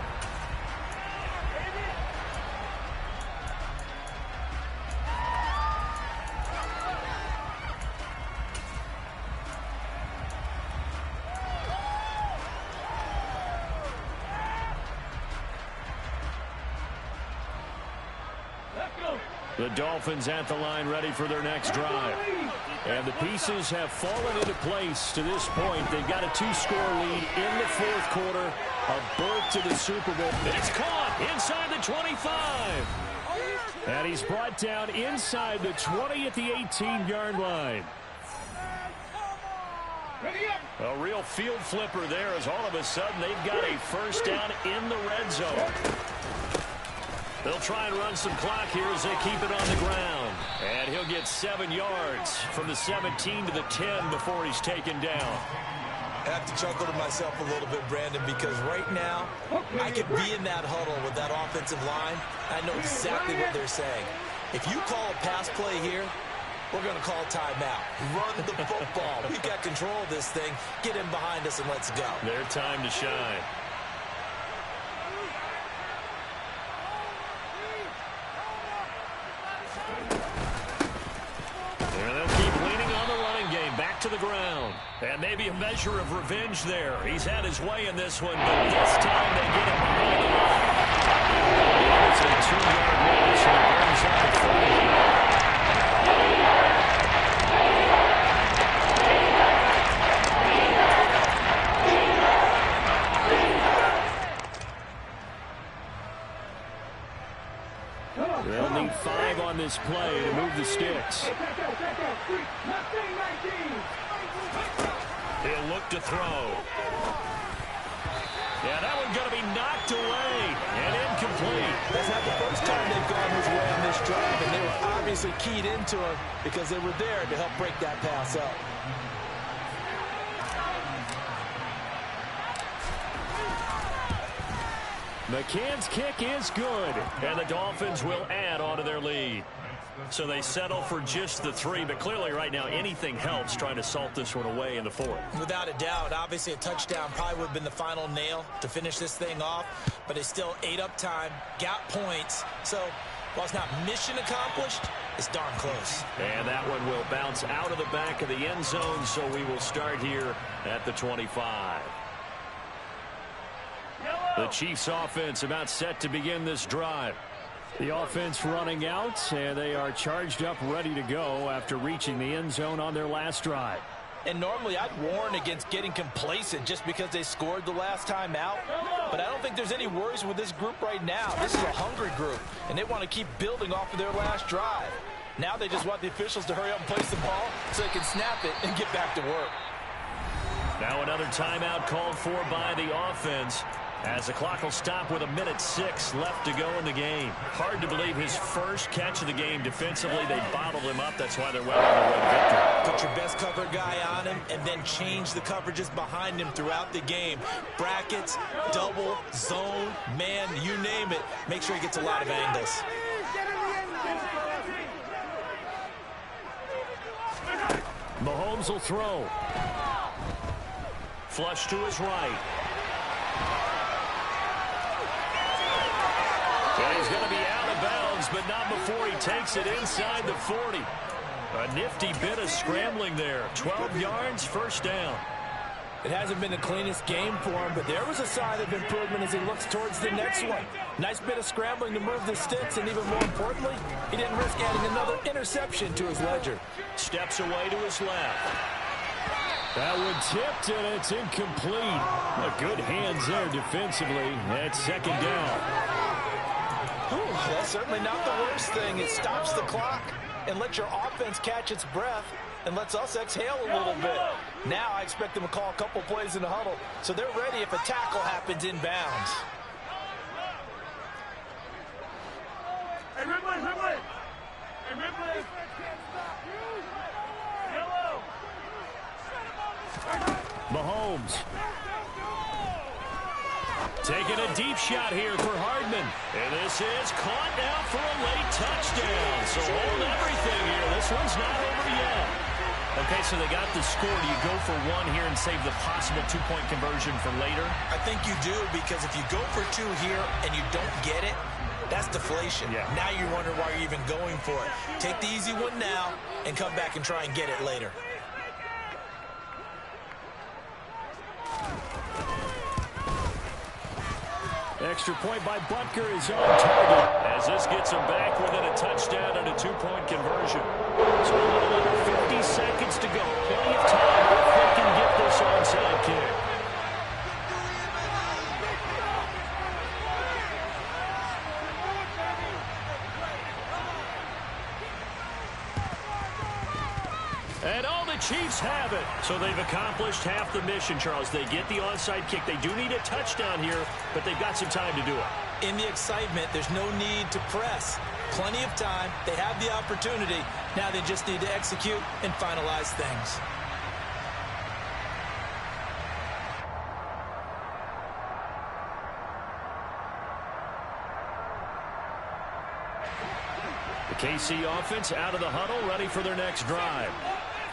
The Dolphins at the line ready for their next drive. And the pieces have fallen into place to this point. They've got a 2-score lead in the 4th quarter. A berth to the Super Bowl. It's caught inside the 25. And he's brought down inside the 20 at the 18-yard line. A real field flipper there as all of a sudden they've got a first down in the red zone. They'll try and run some clock here as they keep it on the ground. And he'll get 7 yards from the 17 to the 10 before he's taken down. I have to chuckle to myself a little bit, Brandon, because right now I could be in that huddle with that offensive line. I know exactly what they're saying. If you call a pass play here, we're going to call a timeout. Run the football. We've got control of this thing. Get him behind us and let's go. Their time to shine. To the ground. And maybe a measure of revenge there. He's had his way in this one, but this time they get him behind the line. It's a 2-yard loss, and it brings up the 40. They'll need 5 on this play to move the sticks. He'll look to throw. Yeah, that one's going to be knocked away and incomplete. That's not the first time they've gone his way on this drive, and they were obviously keyed into him because they were there to help break that pass up. McCann's kick is good, and the Dolphins will add on to their lead. So they settle for just the 3, but clearly right now anything helps trying to salt this one away in the 4th. Without a doubt, obviously a touchdown probably would have been the final nail to finish this thing off, but it's still ate up time, got points. So while it's not mission accomplished, it's darn close. And that one will bounce out of the back of the end zone, so we will start here at the 25. The Chiefs offense about set to begin this drive. The offense running out, and they are charged up, ready to go after reaching the end zone on their last drive. And normally I'd warn against getting complacent just because they scored the last time out. But I don't think there's any worries with this group right now. This is a hungry group, and they want to keep building off of their last drive. Now they just want the officials to hurry up and place the ball so they can snap it and get back to work. Now another timeout called for by the offense, as the clock will stop with 1:06 left to go in the game. Hard to believe his first catch of the game defensively. They bottled him up. That's why they're well on the road victory. Put your best cover guy on him and then change the coverages behind him throughout the game. Brackets, double, zone, man, you name it. Make sure he gets a lot of angles. Mahomes will throw. Flush to his right. And he's going to be out of bounds, but not before he takes it inside the 40. A nifty bit of scrambling there. 12 yards, first down. It hasn't been the cleanest game for him, but there was a sign of improvement as he looks towards the next one. Nice bit of scrambling to move the sticks, and even more importantly, he didn't risk adding another interception to his ledger. Steps away to his left. That one tipped, and it's incomplete. Good hands there defensively. That's second down. That's certainly not the worst thing. It stops the clock and lets your offense catch its breath and lets us exhale a little bit. Now I expect them to call a couple plays in the huddle, so they're ready if a tackle happens in bounds. Hey, Ridley, Ridley! Hey, Ridley! Mahomes. Taking a deep shot here for Hardman. And this is caught now for a late touchdown. So hold everything here. This one's not over yet. Okay, so they got the score. Do you go for one here and save the possible two-point conversion for later? I think you do, because if you go for two here and you don't get it, that's deflation. Yeah. Now you wonder why you're even going for it. Take the easy one now and come back and try and get it later. Extra point by Butker is on target as this gets him back within a touchdown and a two-point conversion. So a little under 50 seconds to go. Plenty of time if they can get this onside kick. And all the Chiefs have it. So they've accomplished half the mission, Charles. They get the onside kick. They do need a touchdown here, but they've got some time to do it. In the excitement, there's no need to press. Plenty of time. They have the opportunity. Now they just need to execute and finalize things. The KC offense out of the huddle, ready for their next drive.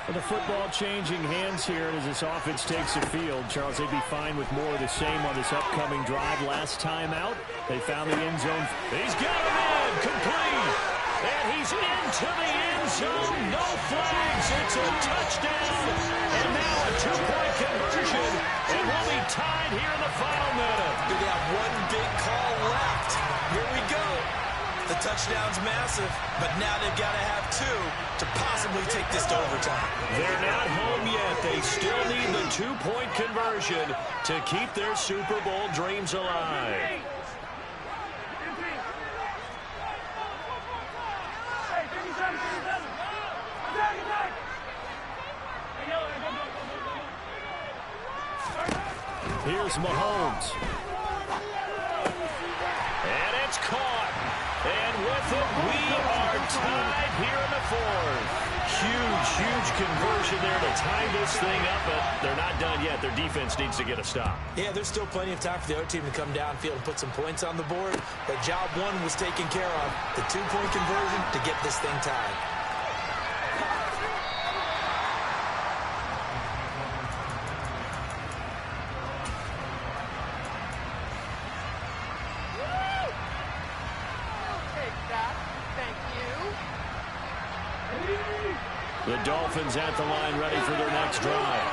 With the football changing hands here as this offense takes the field. Charles, they'd be fine with more of the same on this upcoming drive. Last time out, they found the end zone. He's got him in, complete. And he's into the end zone. No flags. It's a touchdown. And now a two-point conversion. And we'll be tied here in the final minute. They have one big call left. Here we go. The touchdown's massive, but now they've got to have two to possibly take this to overtime. They're not home yet. They still need the two-point conversion to keep their Super Bowl dreams alive. Here's Mahomes. And it's caught. And with it, we are tied here in the fourth. Huge conversion there to tie this thing up, but they're not done yet. Their defense needs to get a stop. Yeah, there's still plenty of time for the other team to come downfield and put some points on the board, but job one was taken care of. The two-point conversion to get this thing tied. The Dolphins at the line, ready for their next drive.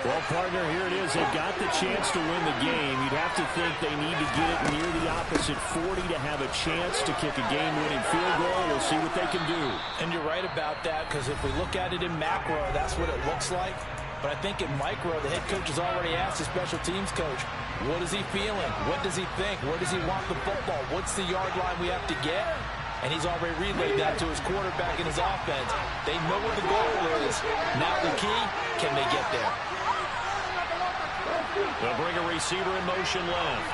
Well, partner, here it is. They've got the chance to win the game. You'd have to think they need to get it near the opposite 40 to have a chance to kick a game-winning field goal. We'll see what they can do. And you're right about that, because if we look at it in macro, that's what it looks like. But I think in micro, the head coach has already asked the special teams coach, what is he feeling? What does he think? Where does he want the football? What's the yard line we have to get? And he's already relayed that to his quarterback and his offense. They know what the goal is. Now the key, can they get there? They'll bring a receiver in motion left.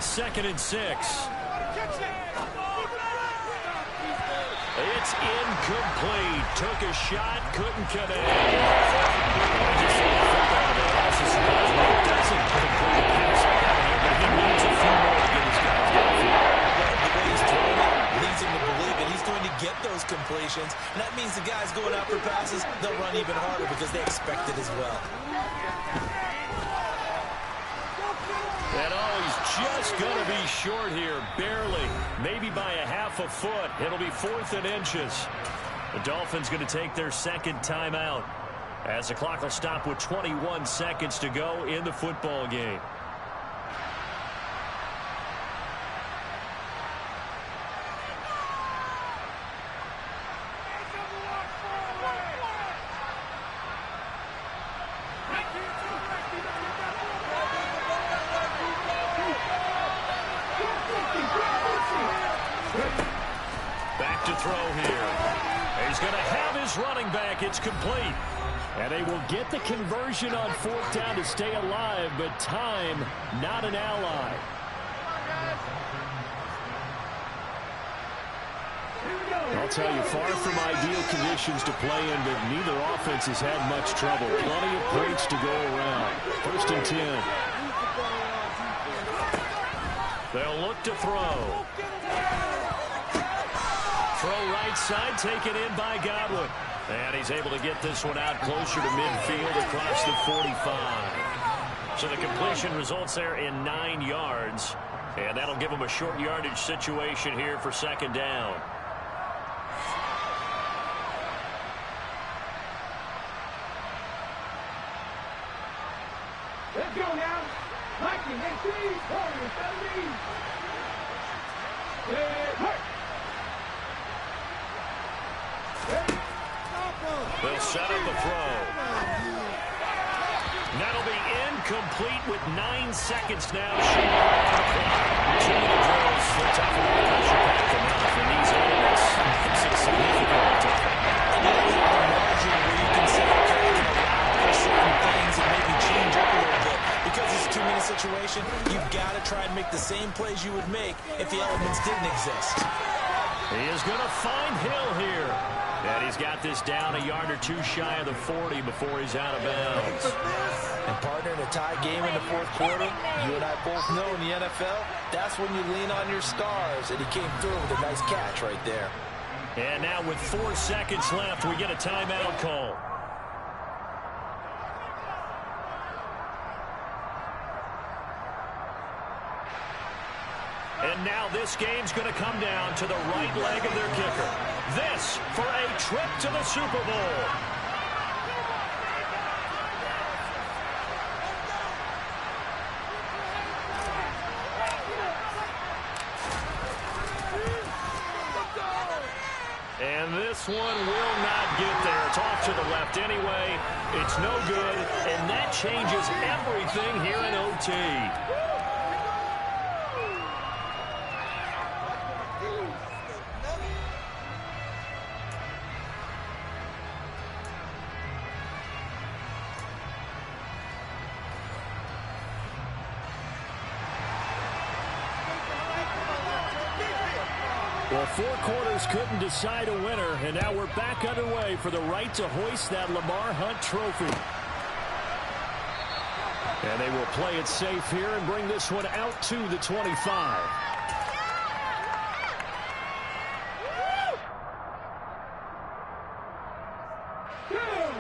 Second and 6. It's incomplete. Took a shot, couldn't connect. Doesn't complete a pass like that here, but he needs a few more to get his guys downfield. The way he's throwing it leads him to believe that he's going to get those completions. And that means the guys going out for passes, they'll run even harder because they expect it as well. And he's just going to be short here, barely, maybe by a half a foot. It'll be 4th and inches. The Dolphins going to take their second timeout as the clock will stop with 21 seconds to go in the football game. Back to throw here. He's going to have his running back. It's complete. And they will get the conversion on 4th down to stay alive, but time, not an ally. I'll tell you, far from ideal conditions to play in, but neither offense has had much trouble. Plenty of points to go around. 1st and 10. They'll look to throw. Throw right side, taken in by Godwin. And he's able to get this one out closer to midfield across the 45. So the completion results there in 9 yards. And that'll give him a short yardage situation here for 2nd down. Let's go now. Mikey, let's see. They'll set up the throw. That'll be incomplete with 9 seconds now. Two of the drills for tough pressure pack enough, and these elements makes it significantly tougher. And you don't have a margin where you can say, okay, I can allow for certain things and maybe change up a little bit. Because it's a 2-minute situation, you've got to try and make the same plays you would make if the elements didn't exist. He is going to find Hill here. And he's got this down a yard or two shy of the 40 before he's out of bounds. And partner, in a tie game in the fourth quarter, you and I both know in the NFL, that's when you lean on your stars. And he came through with a nice catch right there. And now with 4 seconds left, we get a timeout call. And now this game's going to come down to the right leg of their kicker. This for a trip to the Super Bowl. And this one will not get there. It's off to the left anyway. It's no good, and that changes everything here in OT. Well, 4 quarters couldn't decide a winner, and now we're back underway for the right to hoist that Lamar Hunt trophy. And they will play it safe here and bring this one out to the 25.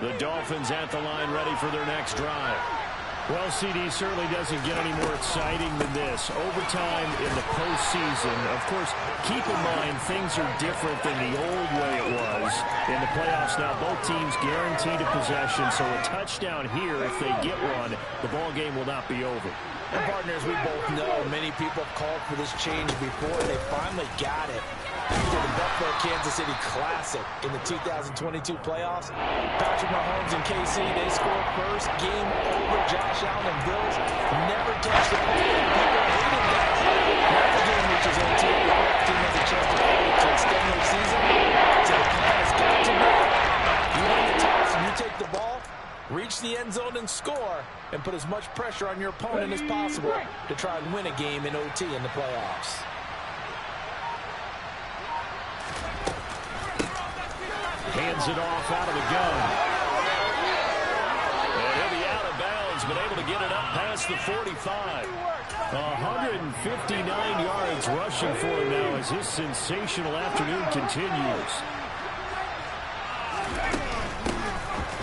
The Dolphins at the line ready for their next drive. Well, CD certainly doesn't get any more exciting than this. Overtime in the postseason. Of course, keep in mind things are different than the old way it was. In the playoffs now, both teams guaranteed a possession, so a touchdown here, if they get one, the ball game will not be over. And partners, we both know many people called for this change before. They finally got it. After the Buffalo-Kansas City Classic in the 2022 playoffs, Patrick Mahomes and KC, they scored first game over. Josh Allen and Bills never touched the ball. People hated that. Now the game reaches OT. The team has a chance to extend their season. So the plan has got to be, you win the toss and you take the ball, reach the end zone and score, and put as much pressure on your opponent as possible to try and win a game in OT in the playoffs. Hands it off out of the gun. And he'll be out of bounds, but able to get it up past the 45. 159 yards rushing for him now as his sensational afternoon continues.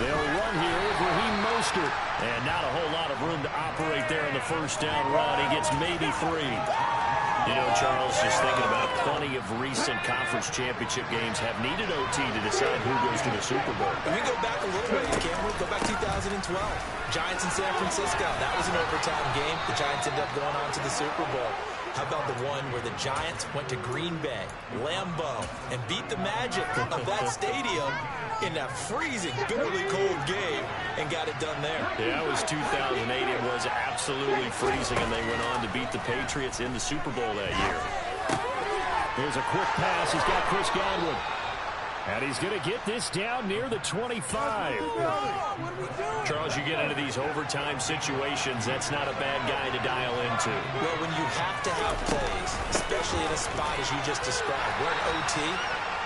They'll run here with Raheem Mostert. And not a whole lot of room to operate there in the first down run. He gets maybe 3. You know, Charles, just thinking about plenty of recent conference championship games have needed OT to decide who goes to the Super Bowl. And we go back a little ways, can't we? Go back 2012. Giants in San Francisco. That was an overtime game. The Giants ended up going on to the Super Bowl. How about the one where the Giants went to Green Bay, Lambeau, and beat the magic of that stadium in that freezing, bitterly cold game and got it done there. Yeah, it was 2008. It was absolutely freezing, and they went on to beat the Patriots in the Super Bowl that year. Here's a quick pass. He's got Chris Godwin. And he's going to get this down near the 25. Charles, you get into these overtime situations, that's not a bad guy to dial into. Well, when you have to have plays, especially in a spot as you just described, we're in OT,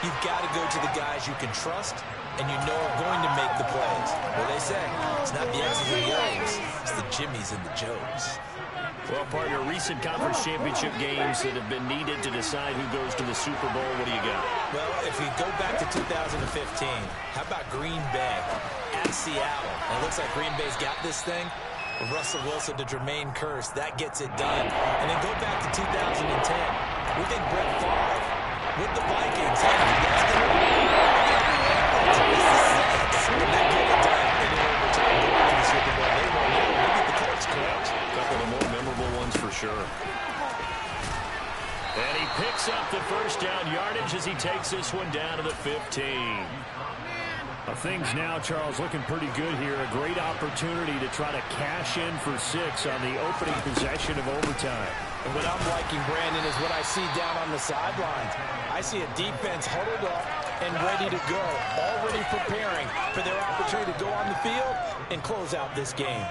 you've got to go to the guys you can trust and you know are going to make the plays. What they say, it's not the X's and the O's, it's the Jimmys and the Joes. Well, partner, recent conference championship games that have been needed to decide who goes to the Super Bowl. What do you got? Well, if we go back to 2015, how about Green Bay at Seattle? And it looks like Green Bay's got this thing. Russell Wilson to Jermaine Kearse, that gets it done. And then go back to 2010. We think Brett Favre with the Vikings. That's going to be and then get it done in overtime going to the Super Bowl. They won't know. We'll get the Colts correct. A couple of more memorable ones for sure. And he picks up the first down yardage as he takes this one down to the 15. Well, things now, Charles, looking pretty good here. A great opportunity to try to cash in for 6 on the opening possession of overtime. And what I'm liking, Brandon, is what I see down on the sidelines. I see a defense huddled up and ready to go, already preparing for their opportunity to go on the field and close out this game.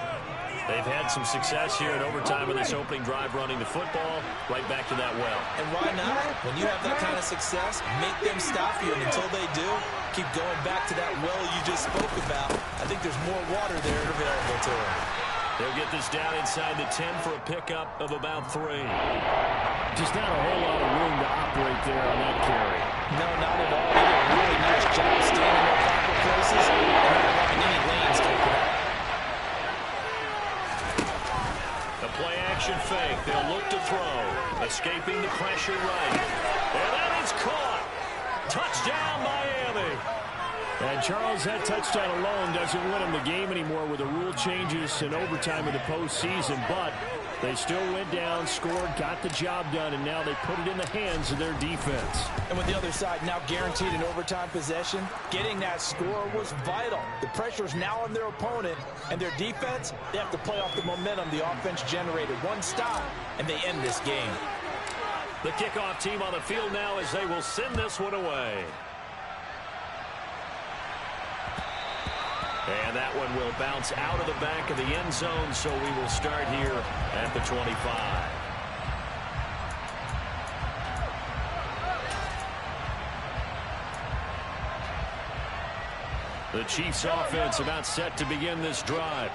They've had some success here in overtime in this opening drive running the football right back to that well. And why not? When you have that kind of success, make them stop you. And until they do, keep going back to that well you just spoke about. I think there's more water there available to them. They'll get this down inside the 10 for a pickup of about 3. Just not a whole lot of room to operate there on that carry. No, not at all. They did a really nice job standing in proper places and not having any lanes taken up. The play action fake. They'll look to throw. Escaping the pressure right. And that is caught. Touchdown, Miami. And Charles, that touchdown alone doesn't win them the game anymore with the rule changes in overtime in the postseason. But they still went down, scored, got the job done, and now they put it in the hands of their defense. And with the other side now guaranteed an overtime possession, getting that score was vital. The pressure is now on their opponent, and their defense, they have to play off the momentum the offense generated. One stop, and they end this game. The kickoff team on the field now as they will send this one away. And that one will bounce out of the back of the end zone, so we will start here at the 25. The Chiefs offense about set to begin this drive.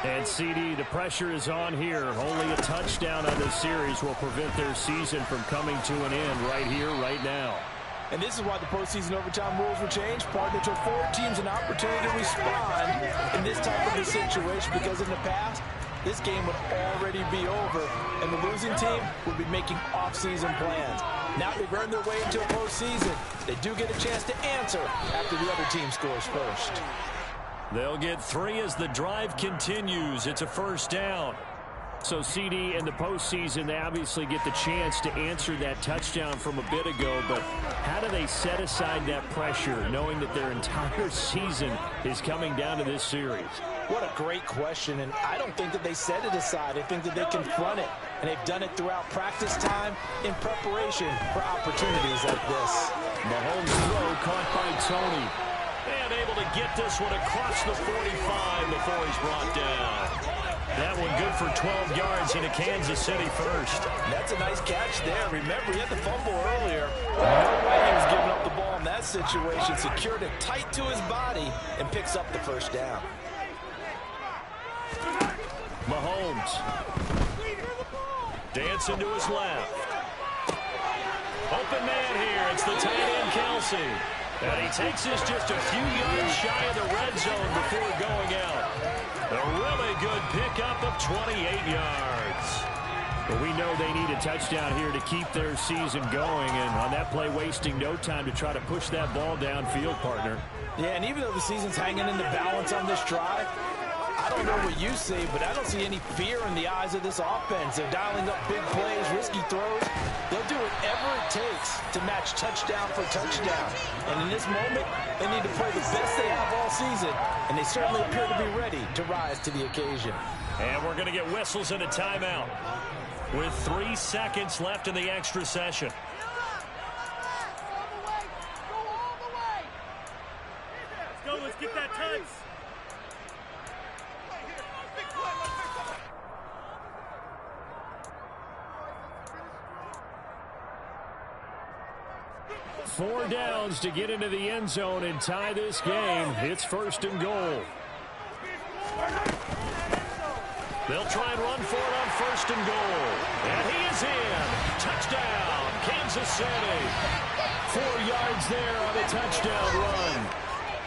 And CD, the pressure is on here. Only a touchdown on this series will prevent their season from coming to an end right here, right now. And this is why the postseason overtime rules were changed. Partner to 4 teams an opportunity to respond in this type of a situation, because in the past, this game would already be over, and the losing team would be making off-season plans. Now they've earned their way into a postseason. They do get a chance to answer after the other team scores first. They'll get 3 as the drive continues. It's a first down. So, CD, in the postseason, they obviously get the chance to answer that touchdown from a bit ago, but how do they set aside that pressure, knowing that their entire season is coming down to this series? What a great question, and I don't think that they set it aside. I think that they confront it, and they've done it throughout practice time in preparation for opportunities like this. Mahomes' throw caught by Tony. And able to get this one across the 45 before he's brought down. That one good for 12 yards into Kansas City first. That's a nice catch there. Remember, he had the fumble earlier. No way he was giving up the ball in that situation. Secured it tight to his body and picks up the first down. Mahomes. Dancing to his left. Open man here. It's the tight end, Kelsey. And he takes this just a few yards shy of the red zone before going out. A really good pickup of 28 yards. But we know they need a touchdown here to keep their season going. And on that play, wasting no time to try to push that ball downfield, partner. Yeah, and even though the season's hanging in the balance on this drive, I don't know what you see, but I don't see any fear in the eyes of this offense. They're dialing up big plays, risky throws. They'll do whatever it takes to match touchdown for touchdown. And in this moment, they need to play the best they have all season, and they certainly appear to be ready to rise to the occasion. And we're going to get whistles and a timeout with 3 seconds left in the extra session. Let's go, let's get that touch. 4 downs to get into the end zone and tie this game. It's 1st and goal. They'll try and run for it on 1st and goal. And he is in. Touchdown, Kansas City. 4 yards there on a touchdown run.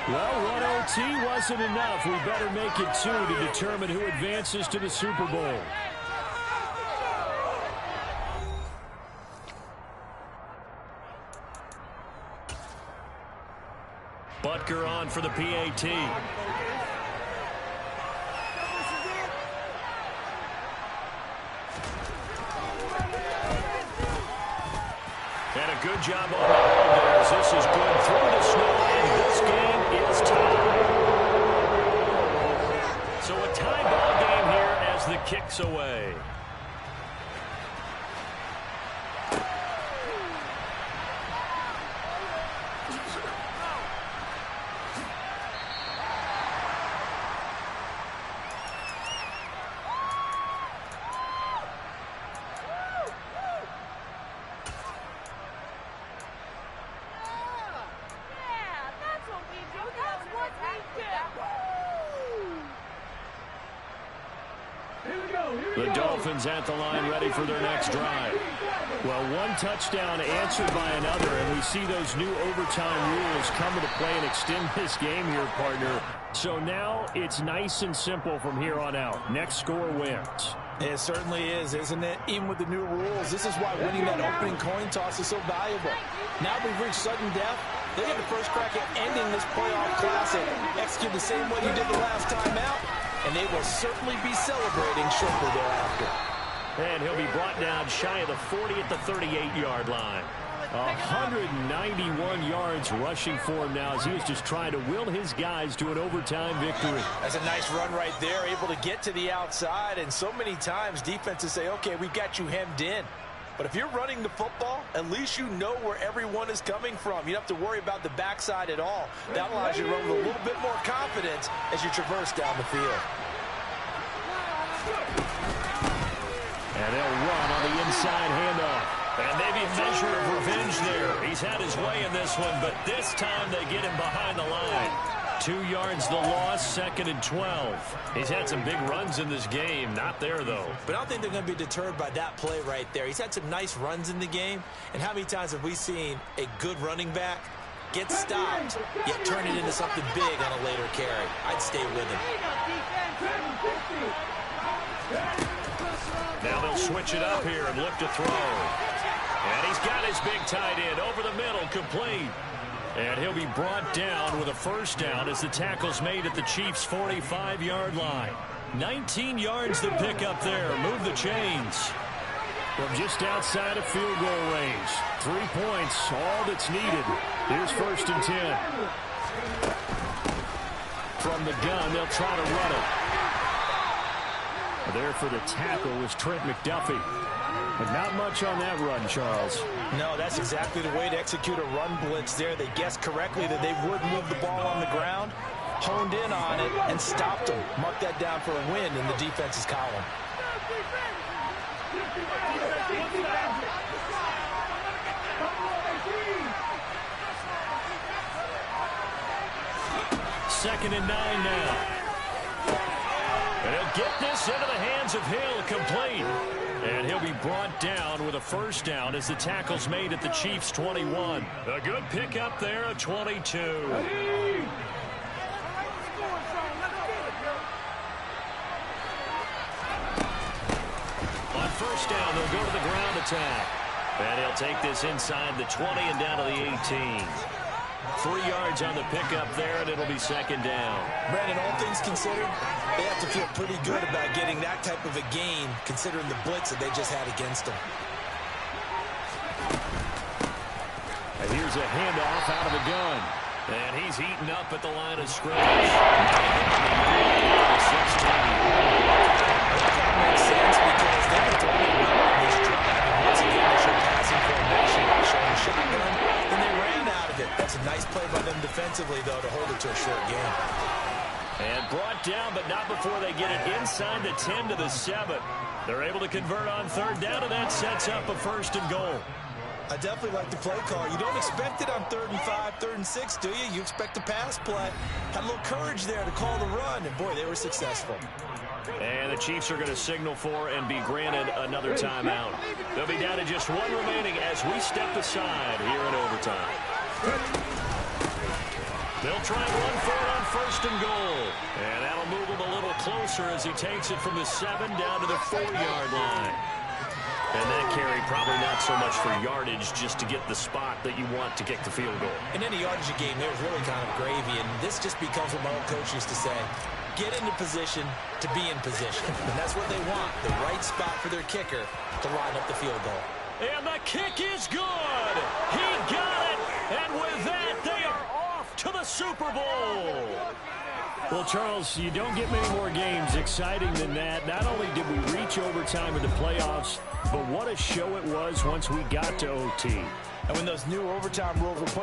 Well, 1 OT wasn't enough. We better make it 2 to determine who advances to the Super Bowl. Butker on for the PAT. And a good job on the hold there as this is good through the snow, and this game is tied. tie ball game here as the kick's away. The Dolphins at the line ready for their next drive. Well, one touchdown answered by another, and we see those new overtime rules come into play and extend this game here, partner. So now it's nice and simple from here on out. Next score wins. It certainly is, isn't it? Even with the new rules, this is why winning that opening coin toss is so valuable. Now we've reached sudden death. They get the first crack at ending this playoff classic. Execute the same way you did the last time out, and they will certainly be celebrating shortly thereafter. And he'll be brought down shy of the 40 at the 38-yard line. 191 yards rushing for him now as he was just trying to will his guys to an overtime victory. That's a nice run right there, able to get to the outside, and so many times defenses say, okay, we've got you hemmed in. But if you're running the football, at least you know where everyone is coming from. You don't have to worry about the backside at all. That allows you to run with a little bit more confidence as you traverse down the field. And they'll run on the inside handoff. And maybe a measure of revenge there. He's had his way in this one, but this time they get him behind the line. 2 yards the loss, 2nd and 12. He's had some big runs in this game. Not there, though. But I don't think they're going to be deterred by that play right there. He's had some nice runs in the game. And how many times have we seen a good running back get stopped, yet turn it into something big on a later carry? I'd stay with him. Now they'll switch it up here and look to throw. And he's got his big tight end over the middle, complete. And he'll be brought down with a first down as the tackle's made at the Chiefs' 45-yard line. 19 yards to pick up there. Move the chains. From just outside of field goal range. 3 points, all that's needed. Here's 1st and 10. From the gun, they'll try to run it. There for the tackle was Trent McDuffie. But not much on that run, Charles. No, that's exactly the way to execute a run blitz there. They guessed correctly that they would move the ball on the ground, honed in on it, and stopped them. Mark that down for a win in the defense's column. Second and 9 now. And he'll get this into the hands of Hill, complete. And he'll be brought down with a first down as the tackle's made at the Chiefs' 21. A good pickup there, a 22. On first down, they'll go to the ground attack. And he'll take this inside the 20 and down to the 18. 3 yards on the pickup there, and it'll be second down. Brandon, all things considered, they have to feel pretty good about getting that type of a gain, considering the blitz that they just had against them. And here's a handoff out of the gun. And he's eaten up at the line of scrimmage. That makes sense because they were throwing well on this drive. And once again, they showed passing formation, showing a shotgun, and they ran out of it. That's a nice play by them defensively, though, to hold it to a short game. And brought down, but not before they get it inside the 10 to the 7. They're able to convert on third down, and that sets up a 1st and goal. I definitely like the play call. You don't expect it on 3rd and 5, 3rd and 6, do you? You expect a pass play. Had a little courage there to call the run, and boy, they were successful. And the Chiefs are going to signal for and be granted another timeout. They'll be down to just 1 remaining as we step aside here in overtime. They'll try and run for it on 1st and goal. And that'll move him a little closer as he takes it from the 7 down to the 4-yard line. And that carry probably not so much for yardage, just to get the spot that you want to kick the field goal. In any yardage game, there's really kind of gravy, and this just becomes what my old coach used to say. Get into position to be in position. And that's what they want, the right spot for their kicker to line up the field goal. And the kick is good. He got it. And with that, they are off to the Super Bowl. Well, Charles, you don't get many more games exciting than that. Not only did we reach overtime in the playoffs, but what a show it was once we got to OT. And when those new overtime rules were put